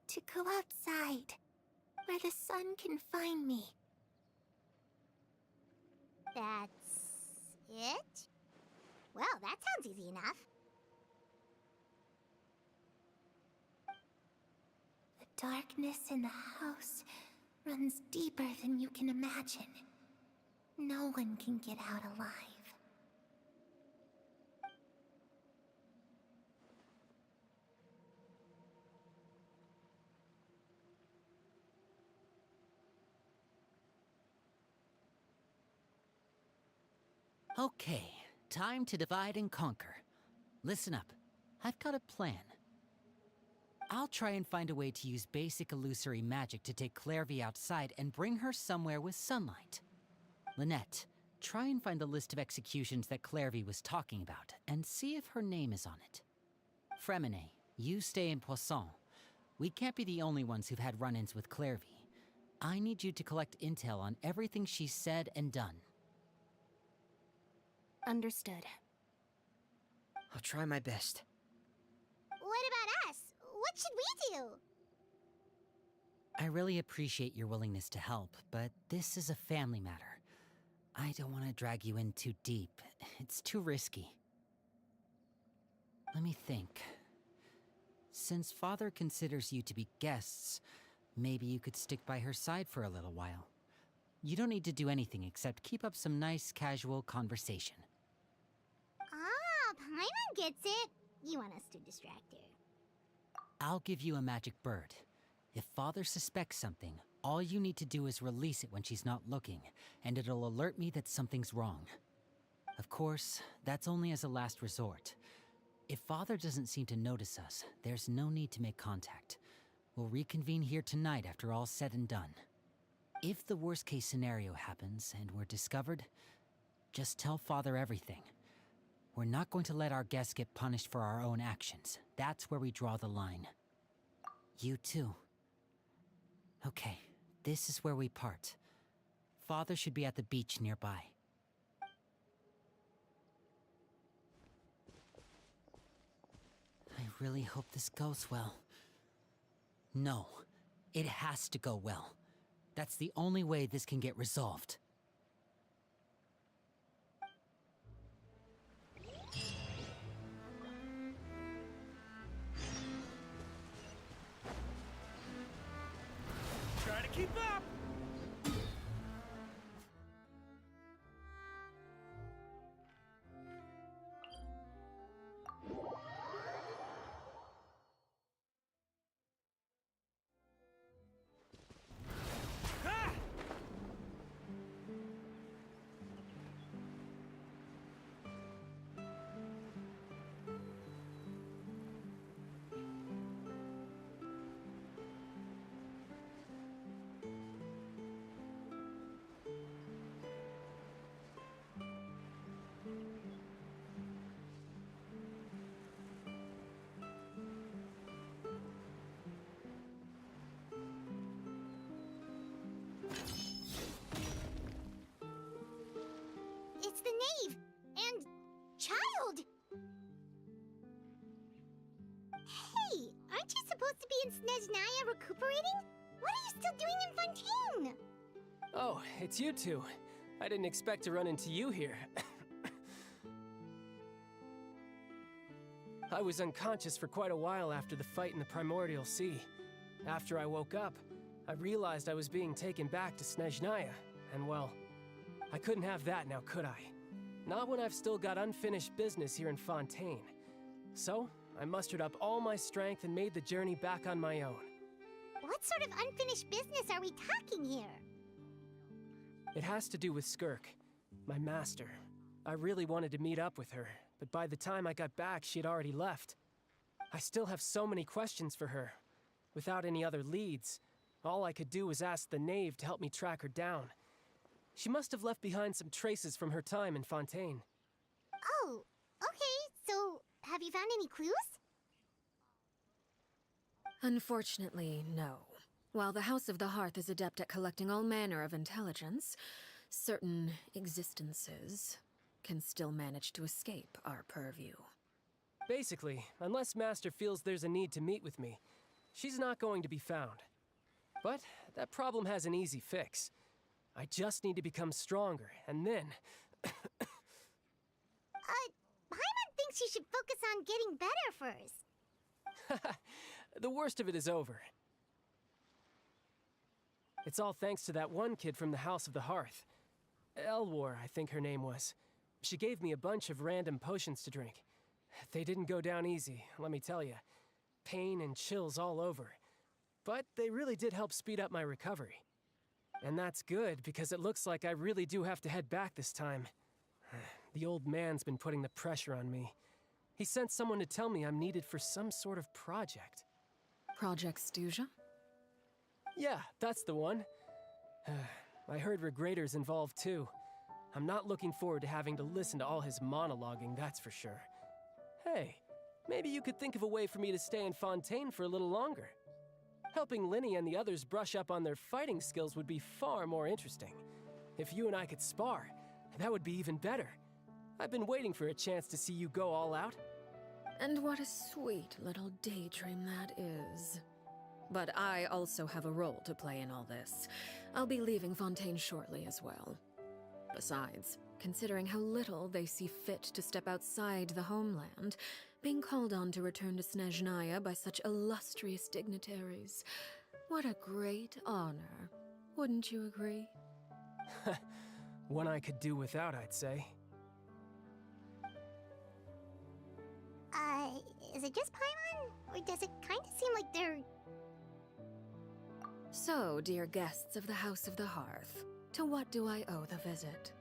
To go outside, where the sun can find me. That's it? Well, that sounds easy enough. The darkness in the house runs deeper than you can imagine. No one can get out alive. Okay, time to divide and conquer. Listen up. I've got a plan. I'll try and find a way to use basic illusory magic to take Clairvy outside and bring her somewhere with sunlight. Lynette, try and find the list of executions that Clairvy was talking about and see if her name is on it. Fremine, you stay in Poisson. We can't be the only ones who've had run-ins with Clairvy. I need you to collect intel on everything she's said and done. Understood. I'll try my best. What about us? What should we do? I really appreciate your willingness to help, but this is a family matter. I don't want to drag you in too deep. It's too risky. Let me think. Since Father considers you to be guests, maybe you could stick by her side for a little while. You don't need to do anything except keep up some nice, casual conversation. Ah, Paimon gets it. You want us to distract her. I'll give you a magic bird. If Father suspects something, all you need to do is release it when she's not looking, and it'll alert me that something's wrong. Of course, that's only as a last resort. If Father doesn't seem to notice us, there's no need to make contact. We'll reconvene here tonight after all's said and done. If the worst-case scenario happens and we're discovered, just tell Father everything. We're not going to let our guests get punished for our own actions. That's where we draw the line. You too. Okay, this is where we part. Father should be at the beach nearby. I really hope this goes well. No, it has to go well. That's the only way this can get resolved. Try to keep up! Ah! It's the knave and child. Hey, aren't you supposed to be in Snezhnaya recuperating? What are you still doing in Fontaine? Oh, it's you two. I didn't expect to run into you here. I was unconscious for quite a while after the fight in the Primordial Sea. After I woke up, I realized I was being taken back to Snezhnaya, and well, I couldn't have that now, could I? Not when I've still got unfinished business here in Fontaine. So, I mustered up all my strength and made the journey back on my own. What sort of unfinished business are we talking here? It has to do with Skirk, my master. I really wanted to meet up with her, but by the time I got back, she had already left. I still have so many questions for her. Without any other leads, all I could do was ask the knave to help me track her down. She must have left behind some traces from her time in Fontaine. Oh, okay, so have you found any clues? Unfortunately, no. While the House of the Hearth is adept at collecting all manner of intelligence, certain existences can still manage to escape our purview. Basically, unless Master feels there's a need to meet with me, she's not going to be found. But that problem has an easy fix. I just need to become stronger, and then... Paimon thinks you should focus on getting better first. The worst of it is over. It's all thanks to that one kid from the House of the Hearth. Elwar, I think her name was. She gave me a bunch of random potions to drink. They didn't go down easy, let me tell you. Pain and chills all over. But they really did help speed up my recovery. And that's good, because it looks like I really do have to head back this time. The old man's been putting the pressure on me. He sent someone to tell me I'm needed for some sort of project. Project Stuja? Yeah, that's the one. I heard Regrader's involved too. I'm not looking forward to having to listen to all his monologuing, that's for sure. Hey, maybe you could think of a way for me to stay in Fontaine for a little longer. Helping Linny and the others brush up on their fighting skills would be far more interesting. If you and I could spar, that would be even better. I've been waiting for a chance to see you go all out. And what a sweet little daydream that is. But I also have a role to play in all this. I'll be leaving Fontaine shortly as well. Besides, considering how little they see fit to step outside the homeland, being called on to return to Snezhnaya by such illustrious dignitaries, what a great honor. Wouldn't you agree? One I could do without, I'd say. Is it just Paimon? Or does it kind of seem like they're... So, dear guests of the House of the Hearth, to what do I owe the visit?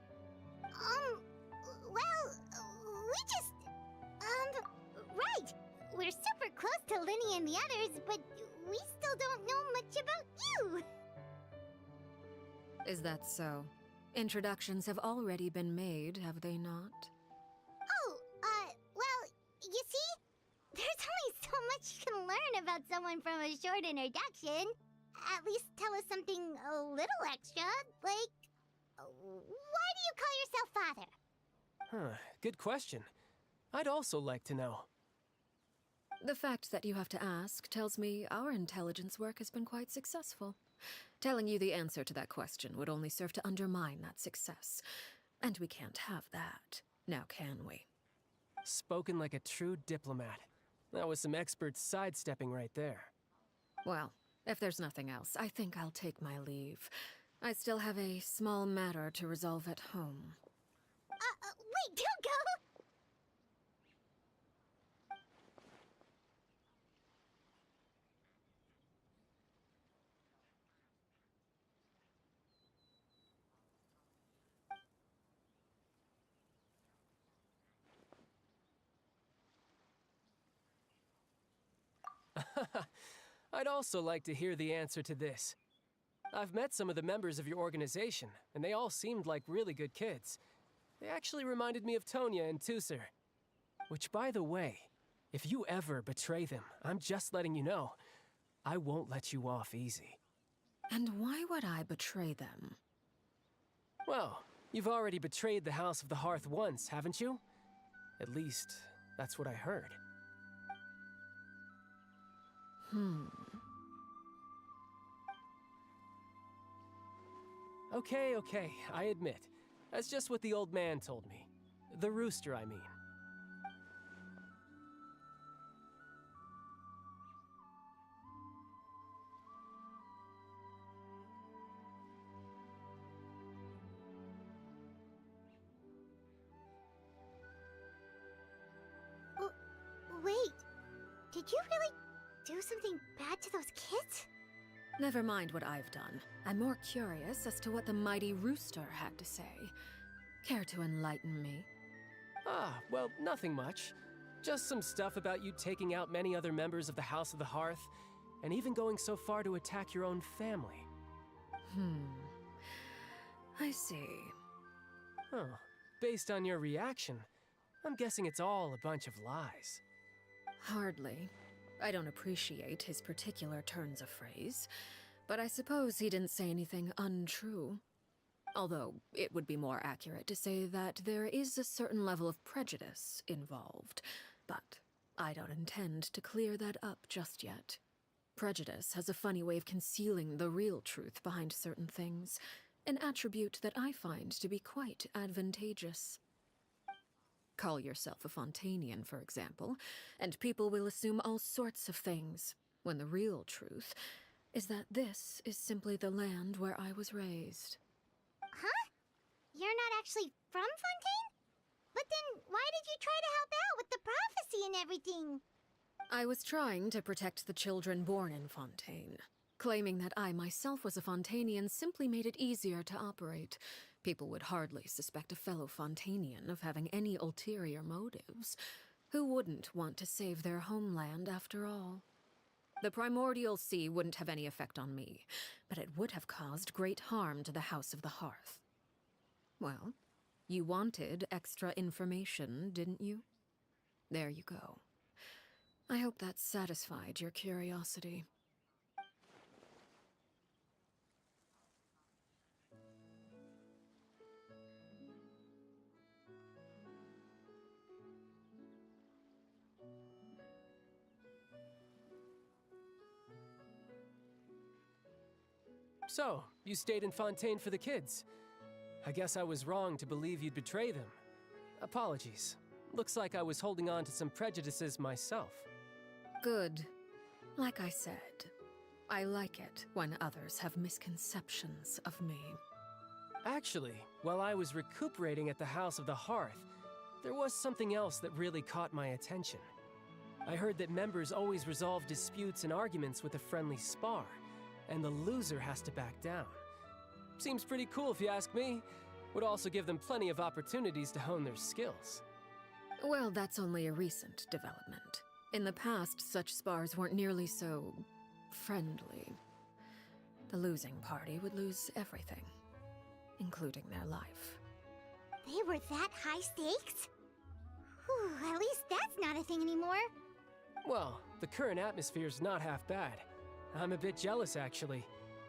Well, we just... right! We're super close to Linny and the others, but we still don't know much about you! Is that so? Introductions have already been made, have they not? Oh, well, you see? There's only so much you can learn about someone from a short introduction. At least tell us something a little extra, like... why do you call yourself father? Huh, good question. I'd also like to know. The fact that you have to ask tells me our intelligence work has been quite successful. Telling you the answer to that question would only serve to undermine that success. And we can't have that, now can we? Spoken like a true diplomat. That was some expert sidestepping right there. Well, if there's nothing else, I think I'll take my leave. I still have a small matter to resolve at home. Wait, don't go! I'd also like to hear the answer to this. I've met some of the members of your organization, and they all seemed like really good kids. They actually reminded me of Tonya and Tusser. Which, by the way, if you ever betray them, I'm just letting you know, I won't let you off easy. And why would I betray them? Well, you've already betrayed the House of the Hearth once, haven't you? At least, that's what I heard. Okay, I admit. That's just what the old man told me. The rooster, I mean. Wait, did you really do something bad to those kids? Never mind what I've done. I'm more curious as to what the mighty rooster had to say. Care to enlighten me? Well, nothing much. Just some stuff about you taking out many other members of the House of the Hearth, and even going so far to attack your own family. I see. Huh. Based on your reaction, I'm guessing it's all a bunch of lies. Hardly. I don't appreciate his particular turns of phrase, but I suppose he didn't say anything untrue. Although, it would be more accurate to say that there is a certain level of prejudice involved, but I don't intend to clear that up just yet. Prejudice has a funny way of concealing the real truth behind certain things, an attribute that I find to be quite advantageous. Call yourself a Fontainian, for example, and people will assume all sorts of things, when the real truth is that this is simply the land where I was raised. Huh? You're not actually from Fontaine? But then why did you try to help out with the prophecy and everything? I was trying to protect the children born in Fontaine. Claiming that I myself was a Fontainian simply made it easier to operate, People would hardly suspect a fellow Fontanian of having any ulterior motives. Who wouldn't want to save their homeland after all? The primordial sea wouldn't have any effect on me, but it would have caused great harm to the House of the Hearth. Well, you wanted extra information, didn't you? There you go. I hope that satisfied your curiosity. So, you stayed in Fontaine for the kids. I guess I was wrong to believe you'd betray them. Apologies. Looks like I was holding on to some prejudices myself. Good. Like I said, I like it when others have misconceptions of me. Actually, while I was recuperating at the House of the Hearth, there was something else that really caught my attention. I heard that members always resolve disputes and arguments with a friendly spar, and the loser has to back down. Seems pretty cool if you ask me. Would also give them plenty of opportunities to hone their skills. Well, that's only a recent development. In the past, such spars weren't nearly so friendly. The losing party would lose everything, including their life. They were that high stakes? Whew, at least that's not a thing anymore. Well, the current atmosphere's not half bad. I'm a bit jealous, actually.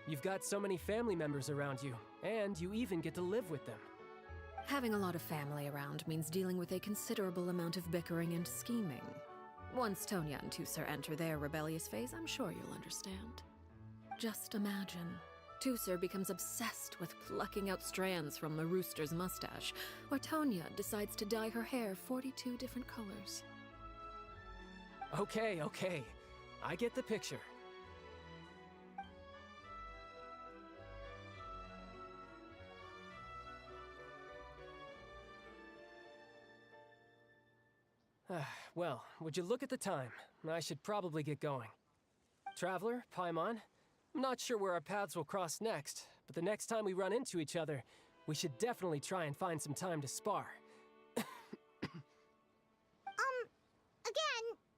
You've got so many family members around you, and you even get to live with them. Having a lot of family around means dealing with a considerable amount of bickering and scheming. Once Tonya and Tusser enter their rebellious phase, I'm sure you'll understand. Just imagine. Tusser becomes obsessed with plucking out strands from the rooster's mustache, or Tonya decides to dye her hair 42 different colors. Okay. I get the picture. Well, would you look at the time? I should probably get going. Traveler, Paimon, I'm not sure where our paths will cross next, but the next time we run into each other, we should definitely try and find some time to spar. Again,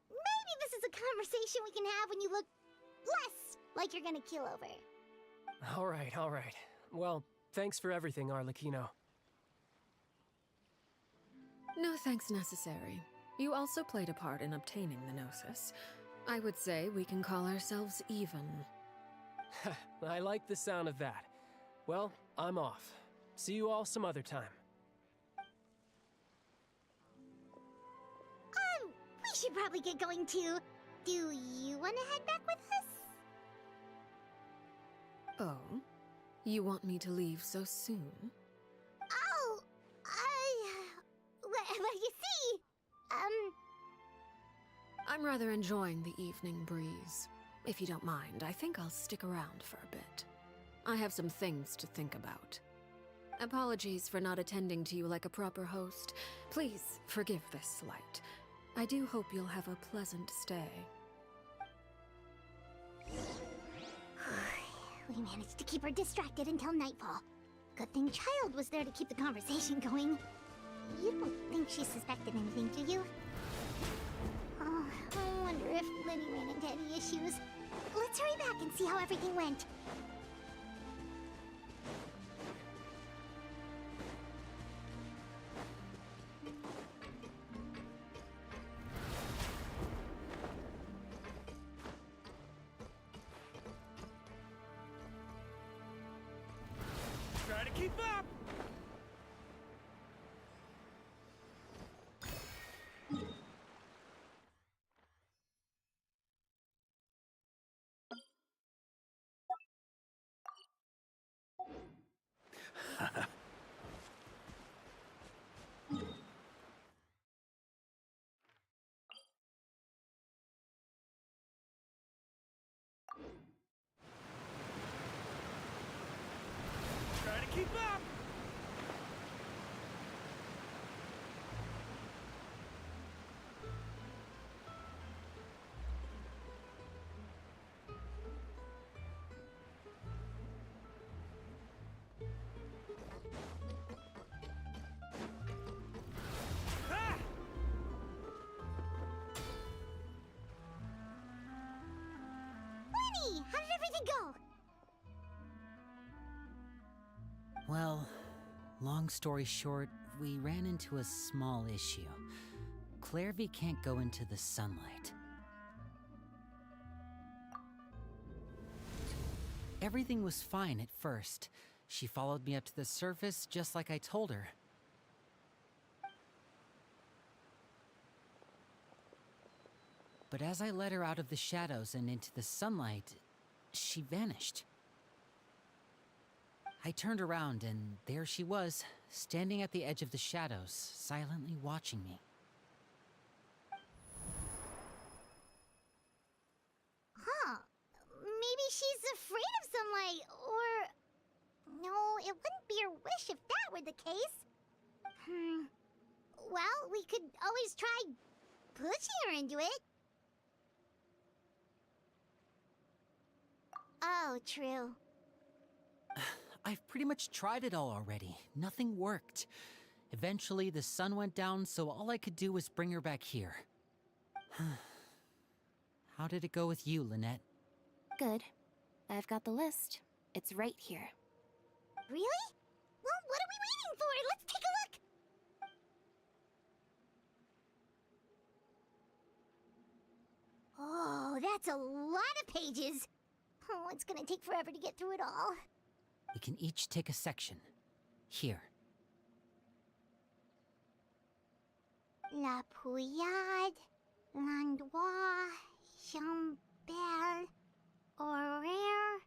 maybe this is a conversation we can have when you look less like you're gonna keel over. All right. Well, thanks for everything, Arlecchino. No thanks necessary. You also played a part in obtaining the Gnosis. I would say we can call ourselves even. I like the sound of that. Well, I'm off. See you all some other time. We should probably get going too. Do you want to head back with us? Oh? You want me to leave so soon? Oh, well, you see, I'm rather enjoying the evening breeze. If you don't mind, I think I'll stick around for a bit. I have some things to think about. Apologies for not attending to you like a proper host. Please forgive this slight. I do hope you'll have a pleasant stay. We managed to keep her distracted until nightfall. Good thing Child was there to keep the conversation going. You don't think she suspected anything, do you? Oh, I wonder if Lenny ran into any issues. Let's hurry back and see how everything went. Try to keep up! Try to keep up! go! Well, long story short, we ran into a small issue. Clairvy can't go into the sunlight. Everything was fine at first. She followed me up to the surface just like I told her. But as I led her out of the shadows and into the sunlight, she vanished. I turned around and there she was, standing at the edge of the shadows, silently watching me. Huh. Maybe she's afraid of sunlight, or... No, it wouldn't be her wish if that were the case. Well, we could always try pushing her into it. Oh, true. I've pretty much tried it all already. Nothing worked. Eventually, the sun went down, so all I could do was bring her back here. How did it go with you, Lynette? Good. I've got the list. It's right here. Really? Well, what are we waiting for? Let's take a look! Oh, that's a lot of pages. Oh, it's gonna take forever to get through it all. We can each take a section. Here. La Pouillade, l'endroit, Chambel, horaire.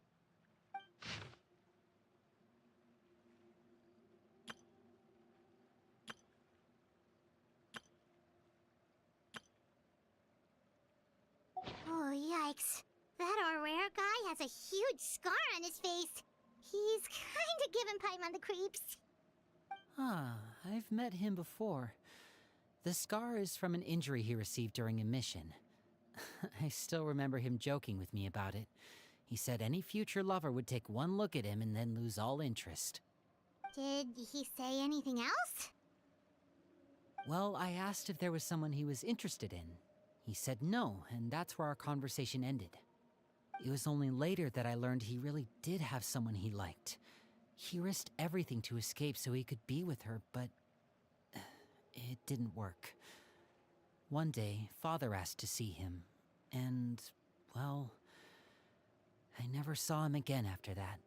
Oh, yikes. That Aurere guy has a huge scar on his face. He's kinda giving Paimon the creeps. Ah, I've met him before. The scar is from an injury he received during a mission. I still remember him joking with me about it. He said any future lover would take one look at him and then lose all interest. Did he say anything else? Well, I asked if there was someone he was interested in. He said no, and that's where our conversation ended. It was only later that I learned he really did have someone he liked. He risked everything to escape so he could be with her, but it didn't work. One day, Father asked to see him, and, well, I never saw him again after that.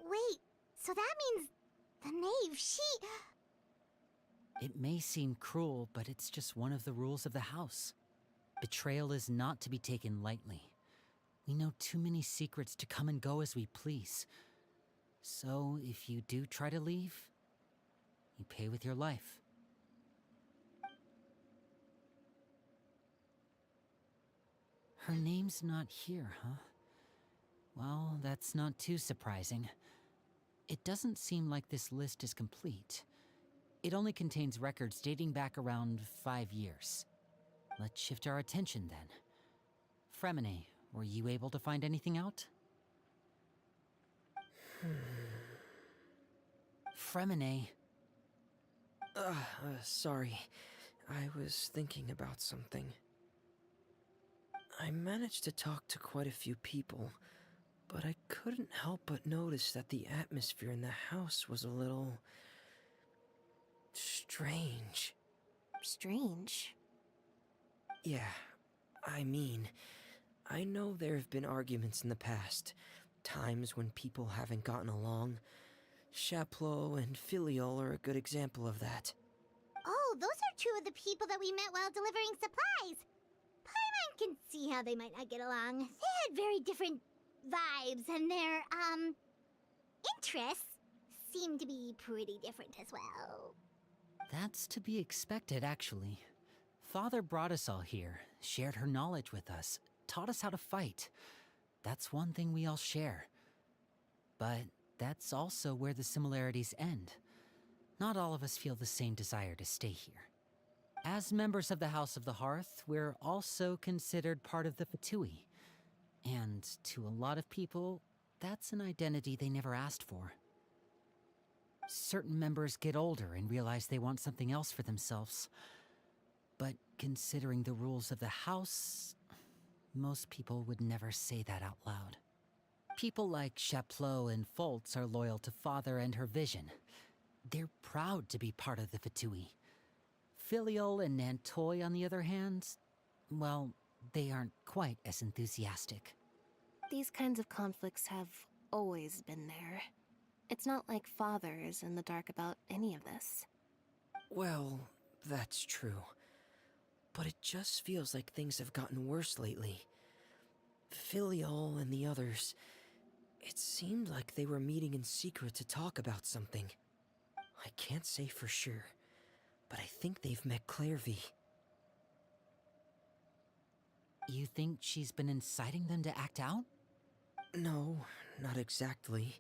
Wait, so that means the knave, she... It may seem cruel, but it's just one of the rules of the house. Betrayal is not to be taken lightly. We know too many secrets to come and go as we please. So, if you do try to leave, you pay with your life. Her name's not here, huh? Well, that's not too surprising. It doesn't seem like this list is complete. It only contains records dating back around 5 years. Let's shift our attention then. Fremine, were you able to find anything out? Fremine. Sorry. I was thinking about something. I managed to talk to quite a few people, but I couldn't help but notice that the atmosphere in the house was a little... strange. Strange? Yeah, I mean, I know there have been arguments in the past, times when people haven't gotten along. Chaplot and Filiol are a good example of that. Oh, those are two of the people that we met while delivering supplies. Paimon can see how they might not get along. They had very different vibes, and their, interests seem to be pretty different as well. That's to be expected, actually. Father brought us all here, shared her knowledge with us, taught us how to fight. That's one thing we all share. But that's also where the similarities end. Not all of us feel the same desire to stay here. As members of the House of the Hearth, we're also considered part of the Fatui. And to a lot of people, that's an identity they never asked for. Certain members get older and realize they want something else for themselves. But considering the rules of the house, Most people would never say that out loud. People like Chaplot and Foltz are loyal to Father and her vision. They're proud to be part of the Fatui. Filial and Nantoy, on the other hand, well, they aren't quite as enthusiastic. These kinds of conflicts have always been there. It's not like Father is in the dark about any of this. Well, that's true. But it just feels like things have gotten worse lately. Filial and the others, it seemed like they were meeting in secret to talk about something. I can't say for sure, but I think they've met Clairvy. You think she's been inciting them to act out? No, not exactly.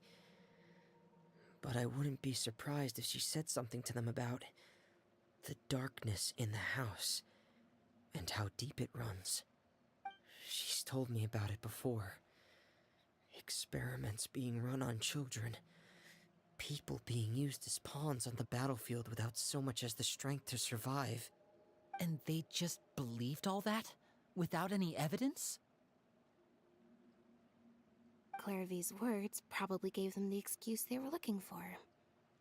But I wouldn't be surprised if she said something to them about the darkness in the house and how deep it runs. She's told me about it before. Experiments being run on children. People being used as pawns on the battlefield without so much as the strength to survive. And they just believed all that? Without any evidence? Clairvy's words probably gave them the excuse they were looking for.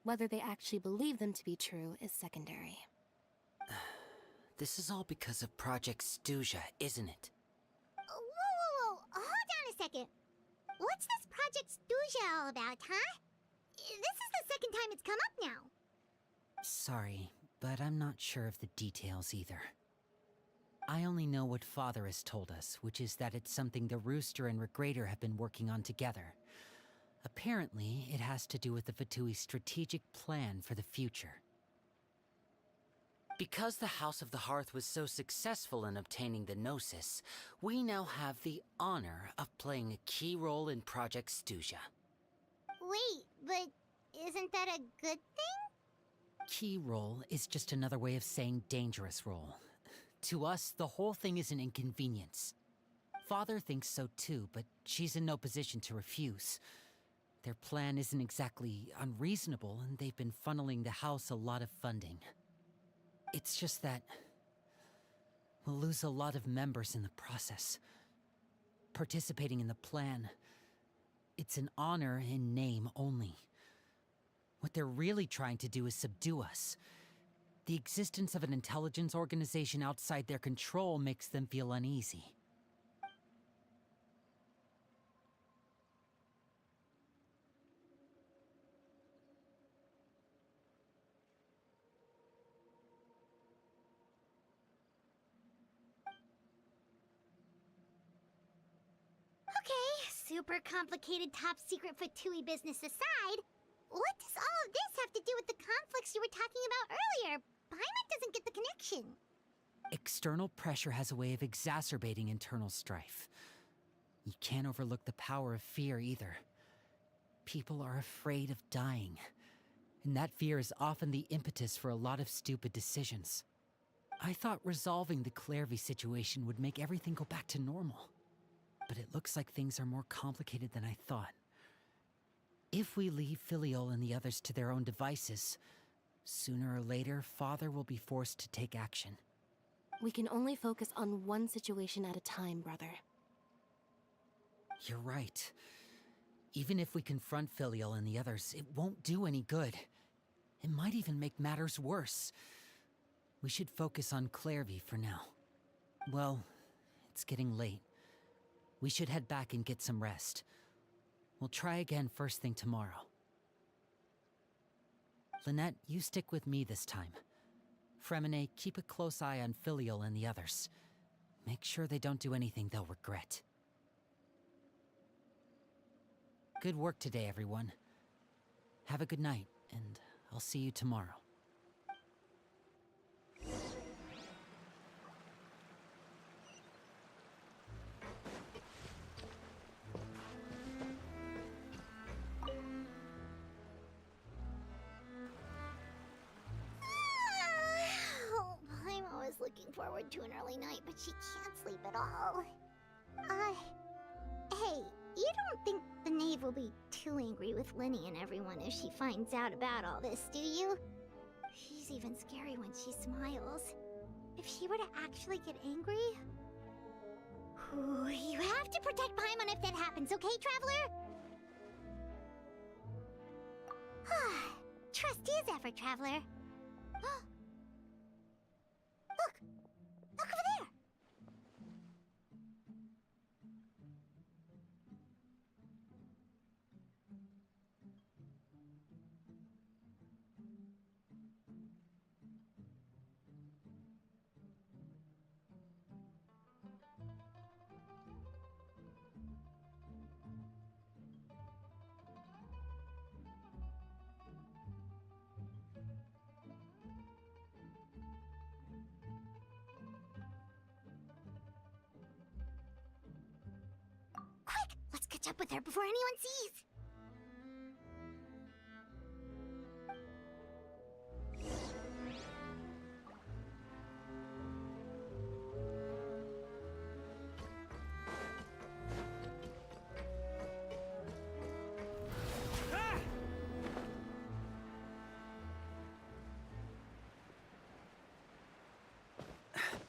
Whether they actually believe them to be true is secondary. This is all because of Project Stuja, isn't it? Whoa. Hold on a second. What's this Project Stuja all about, huh? This is the second time it's come up now. Sorry, but I'm not sure of the details either. I only know what Father has told us, which is that it's something the Rooster and Regrader have been working on together. Apparently, it has to do with the Fatui's strategic plan for the future. Because the House of the Hearth was so successful in obtaining the Gnosis, we now have the honor of playing a key role in Project Stuja. Wait, but isn't that a good thing? Key role is just another way of saying dangerous role. To us, the whole thing is an inconvenience. Father thinks so too, but she's in no position to refuse. Their plan isn't exactly unreasonable, and they've been funneling the house a lot of funding. It's just that we'll lose a lot of members in the process. Participating in the plan, it's an honor in name only. What they're really trying to do is subdue us. The existence of an intelligence organization outside their control makes them feel uneasy. Okay, super complicated top secret Fatui business aside, what does all of this have to do with the conflicts you were talking about earlier? Paimon doesn't get the connection. External pressure has a way of exacerbating internal strife. You can't overlook the power of fear either. People are afraid of dying, and that fear is often the impetus for a lot of stupid decisions. I thought resolving the Clairvy situation would make everything go back to normal. But it looks like things are more complicated than I thought. If we leave Filial and the others to their own devices, sooner or later, Father will be forced to take action. We can only focus on one situation at a time, brother. You're right. Even if we confront Filial and the others, it won't do any good. It might even make matters worse. We should focus on Clairvy for now. Well, it's getting late. We should head back and get some rest. We'll try again first thing tomorrow. Lynette, you stick with me this time. Fremine, keep a close eye on Filial and the others. Make sure they don't do anything they'll regret. Good work today, everyone. Have a good night, and I'll see you tomorrow. Paimon was looking forward to an early night, but she can't sleep at all. Hey, you don't think the knave will be too angry with Linny and everyone if she finds out about all this, do you? She's even scary when she smiles. If she were to actually get angry... Ooh, you have to protect Paimon if that happens, okay, Traveler? Trust is effort, Traveler. Look! Look over there! Quick! Let's catch up with her before anyone sees! Ah!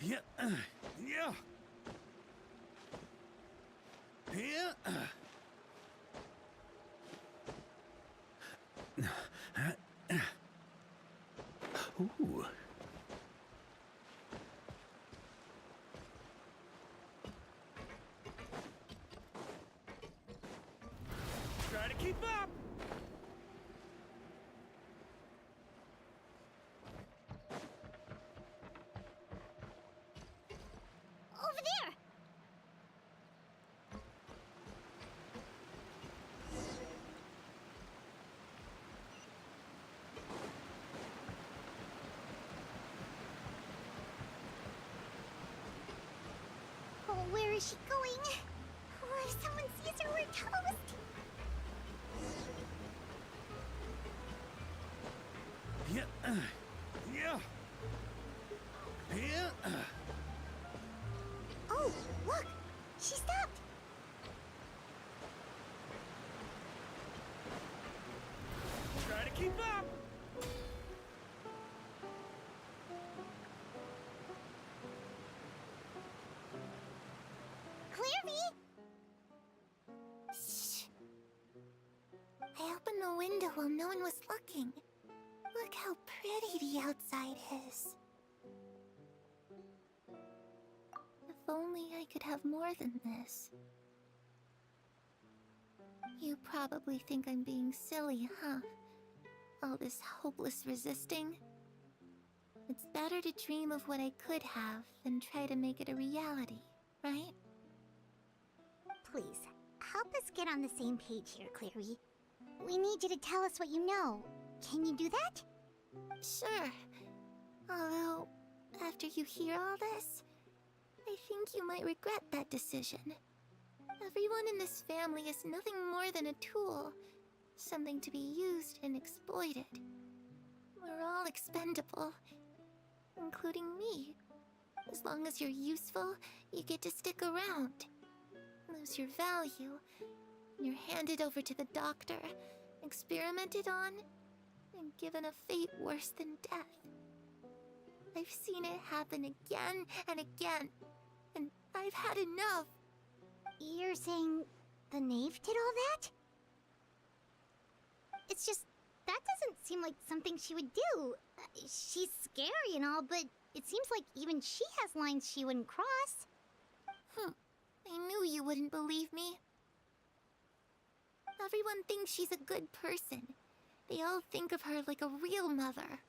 Yeah. Yeah. Yeah. Ooh. Try to keep up! Over there! Oh, where is she going? Oh, if someone sees her, we're toast! Yeah. Yeah. Yeah. Oh, look! She stopped! Try to keep up! Clearly! Shh. I opened the window while no one was looking. Look how pretty the outside is. If only I could have more than this. You probably think I'm being silly, huh? All this hopeless resisting. It's better to dream of what I could have than try to make it a reality, right? Please, help us get on the same page here, Clary. We need you to tell us what you know. Can you do that? Sure. Although, after you hear all this, I think you might regret that decision. Everyone in this family is nothing more than a tool. Something to be used and exploited. We're all expendable. Including me. As long as you're useful, you get to stick around. Lose your value. You're handed over to the doctor, experimented on, and given a fate worse than death. I've seen it happen again and again, and I've had enough. You're saying the knave did all that? It's just, that doesn't seem like something she would do. She's scary and all, but it seems like even she has lines she wouldn't cross. I knew you wouldn't believe me. Everyone thinks she's a good person. They all think of her like a real mother.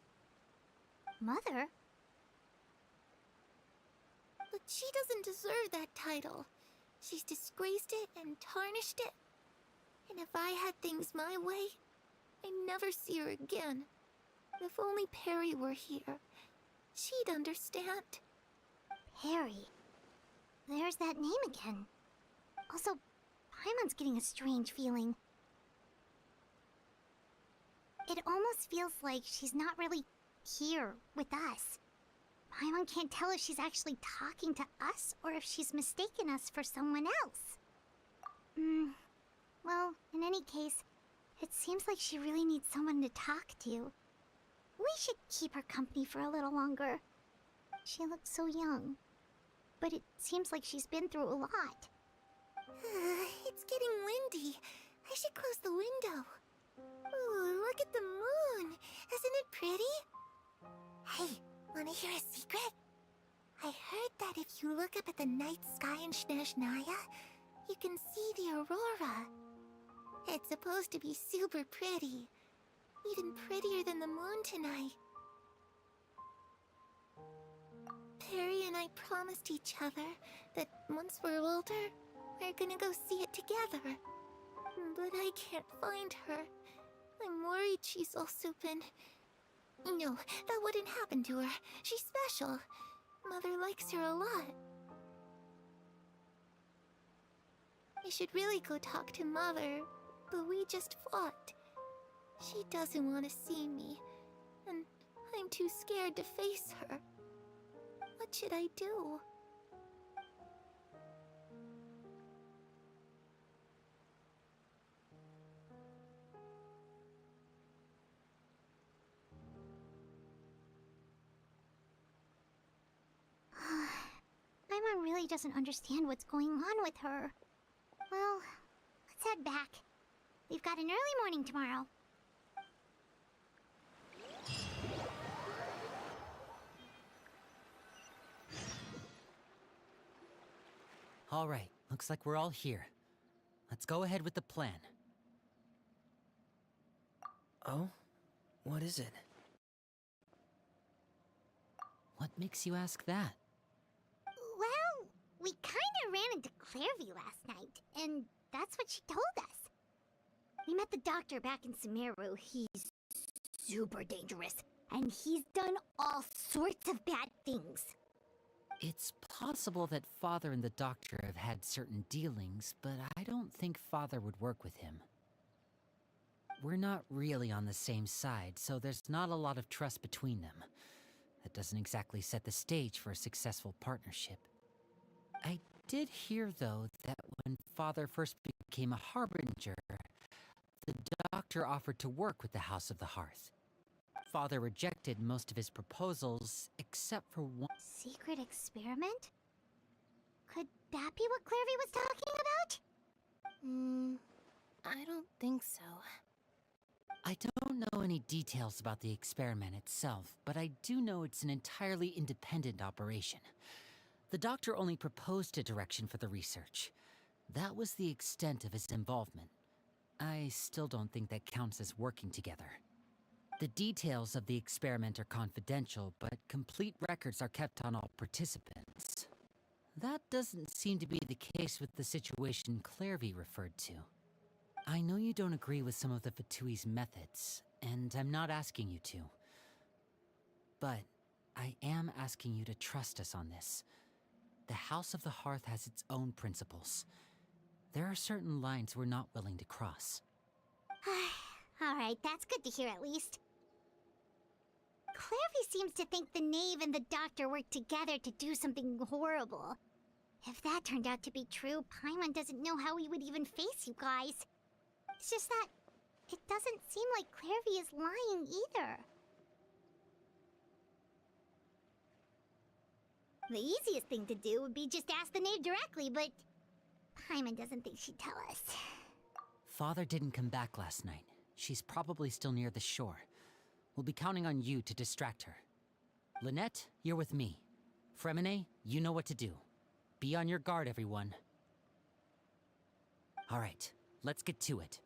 Mother? But she doesn't deserve that title. She's disgraced it and tarnished it. And if I had things my way, I'd never see her again. If only Perry were here, she'd understand. Perry? There's that name again. Also, Paimon's getting a strange feeling. It almost feels like she's not really here with us. Paimon can't tell if she's actually talking to us or if she's mistaken us for someone else. Well, in any case, it seems like she really needs someone to talk to. We should keep her company for a little longer. She looks so young. but it seems like she's been through a lot. It's getting windy. I should close the window. Ooh, look at the moon. Isn't it pretty? Hey, wanna hear a secret? I heard that if you look up at the night sky in Snezhnaya, you can see the aurora. It's supposed to be super pretty. Even prettier than the moon tonight. Perry and I promised each other that once we're older, we're gonna go see it together. But I can't find her. I'm worried she's also been... No, that wouldn't happen to her. She's special. Mother likes her a lot. I should really go talk to Mother, but we just fought. She doesn't want to see me, and I'm too scared to face her. What should I do? My mom really doesn't understand what's going on with her. Well, let's head back. We've got an early morning tomorrow. All right, looks like we're all here. Let's go ahead with the plan. Oh? What is it? What makes you ask that? Well, we kinda ran into Clairvy last night, and that's what she told us. We met the doctor back in Sumeru. He's super dangerous, and he's done all sorts of bad things. It's possible that Father and the Doctor have had certain dealings, but I don't think Father would work with him. We're not really on the same side, so there's not a lot of trust between them. That doesn't exactly set the stage for a successful partnership. I did hear, though, that when Father first became a Harbinger, the Doctor offered to work with the House of the Hearth. Father rejected most of his proposals, except for one... Secret experiment? Could that be what Clairvy was talking about? I don't think so. I don't know any details about the experiment itself, but I do know it's an entirely independent operation. The Doctor only proposed a direction for the research. That was the extent of his involvement. I still don't think that counts as working together. The details of the experiment are confidential, but complete records are kept on all participants. That doesn't seem to be the case with the situation Clairvy referred to. I know you don't agree with some of the Fatui's methods, and I'm not asking you to. But I am asking you to trust us on this. The House of the Hearth has its own principles. There are certain lines we're not willing to cross. Alright, that's good to hear at least. Clairvy seems to think the Knave and the Doctor worked together to do something horrible. If that turned out to be true, Paimon doesn't know how he would even face you guys. It's just that it doesn't seem like Clairvy is lying either. The easiest thing to do would be just ask the Knave directly, but Paimon doesn't think she'd tell us. Father didn't come back last night. She's probably still near the shore. We'll be counting on you to distract her. Lynette, you're with me. Fremine, you know what to do. Be on your guard, everyone. All right, let's get to it.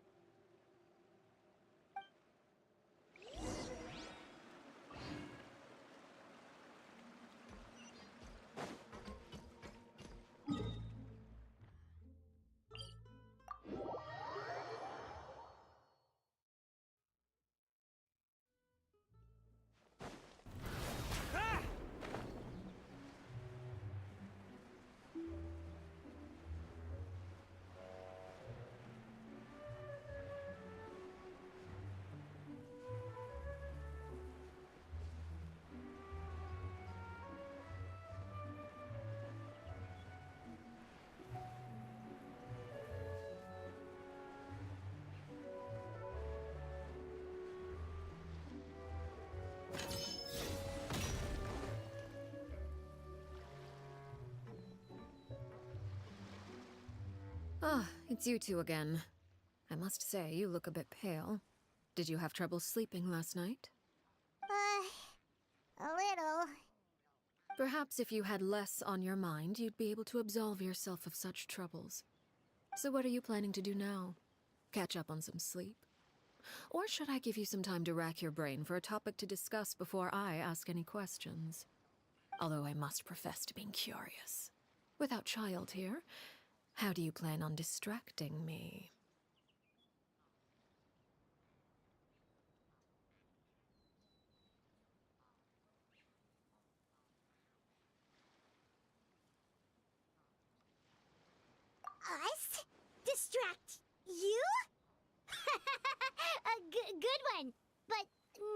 Ah, it's you two again. I must say, you look a bit pale. Did you have trouble sleeping last night? A little. Perhaps if you had less on your mind, you'd be able to absolve yourself of such troubles. So what are you planning to do now? Catch up on some sleep? Or should I give you some time to rack your brain for a topic to discuss before I ask any questions? Although I must profess to being curious. Without child here, how do you plan on distracting me? Us? Distract you? A good one. But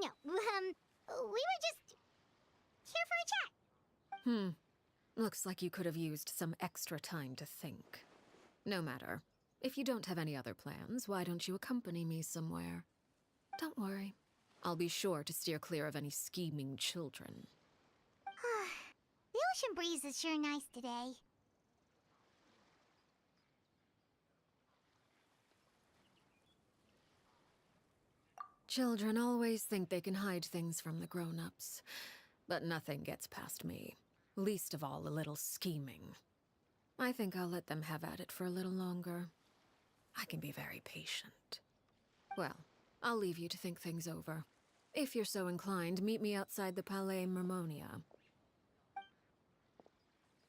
no, we were just here for a chat. Looks like you could have used some extra time to think. No matter. If you don't have any other plans, why don't you accompany me somewhere? Don't worry. I'll be sure to steer clear of any scheming children. The ocean breeze is sure nice today. Children always think they can hide things from the grown-ups. But nothing gets past me. Least of all a little scheming. I think I'll let them have at it for a little longer. I can be very patient. Well, I'll leave you to think things over. If you're so inclined, meet me outside the Palais Mermonia.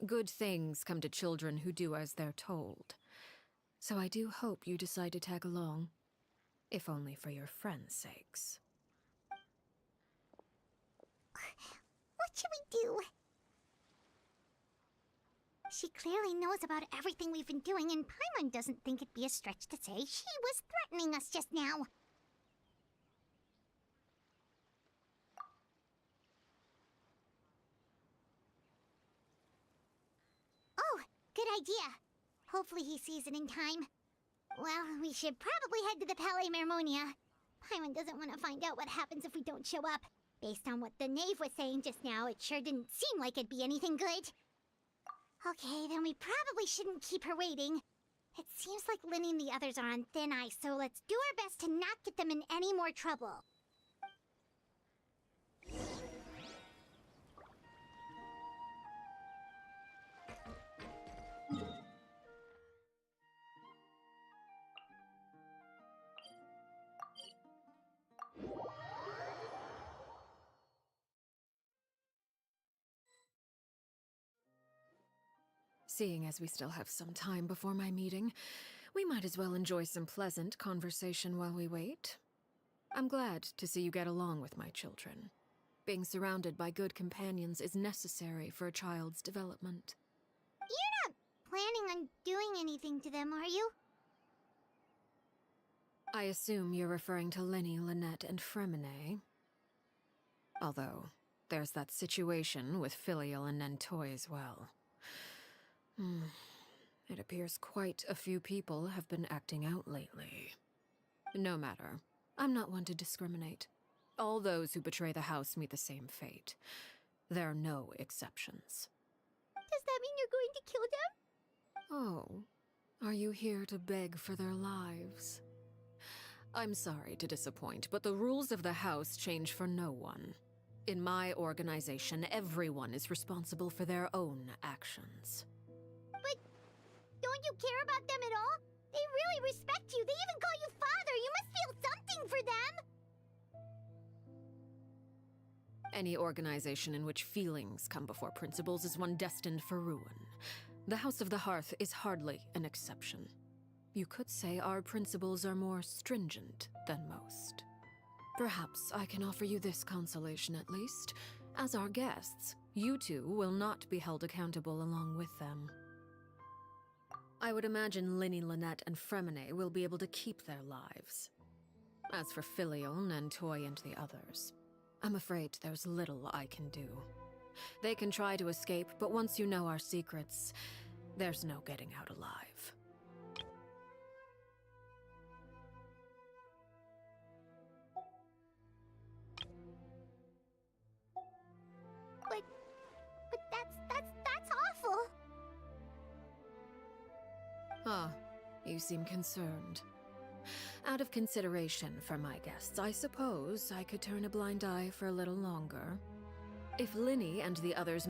Good things come to children who do as they're told. So I do hope you decide to tag along. If only for your friends' sakes. What should we do? She clearly knows about everything we've been doing, and Paimon doesn't think it'd be a stretch to say she was threatening us just now. Oh, good idea. Hopefully he sees it in time. Well, we should probably head to the Palais Mermonia. Paimon doesn't want to find out what happens if we don't show up. Based on what the knave was saying just now, it sure didn't seem like it'd be anything good. Okay, then we probably shouldn't keep her waiting. It seems like Linny and the others are on thin ice, so let's do our best to not get them in any more trouble. Seeing as we still have some time before my meeting, we might as well enjoy some pleasant conversation while we wait. I'm glad to see you get along with my children. Being surrounded by good companions is necessary for a child's development. You're not planning on doing anything to them, are you? I assume you're referring to Linny, Lynette, and Fremine. Although, there's that situation with Filial and Nentoy as well. It appears quite a few people have been acting out lately. No matter. I'm not one to discriminate. All those who betray the house meet the same fate. There are no exceptions. Does that mean you're going to kill them? Oh, are you here to beg for their lives? I'm sorry to disappoint, but the rules of the house change for no one. In my organization, everyone is responsible for their own actions. But don't you care about them at all? They really respect you. They even call you father. You must feel something for them. Any organization in which feelings come before principles is one destined for ruin. The House of the Hearth is hardly an exception. You could say our principles are more stringent than most. Perhaps I can offer you this consolation at least. As our guests, you two will not be held accountable along with them. I would imagine Linny, Lynette, and Fremine will be able to keep their lives. As for Filial, Nentoy, and the others, I'm afraid there's little I can do. They can try to escape, but once you know our secrets, there's no getting out alive. But that's awful. Ah, You seem concerned. Out of consideration for my guests, I suppose I could turn a blind eye for a little longer. If Linny and the others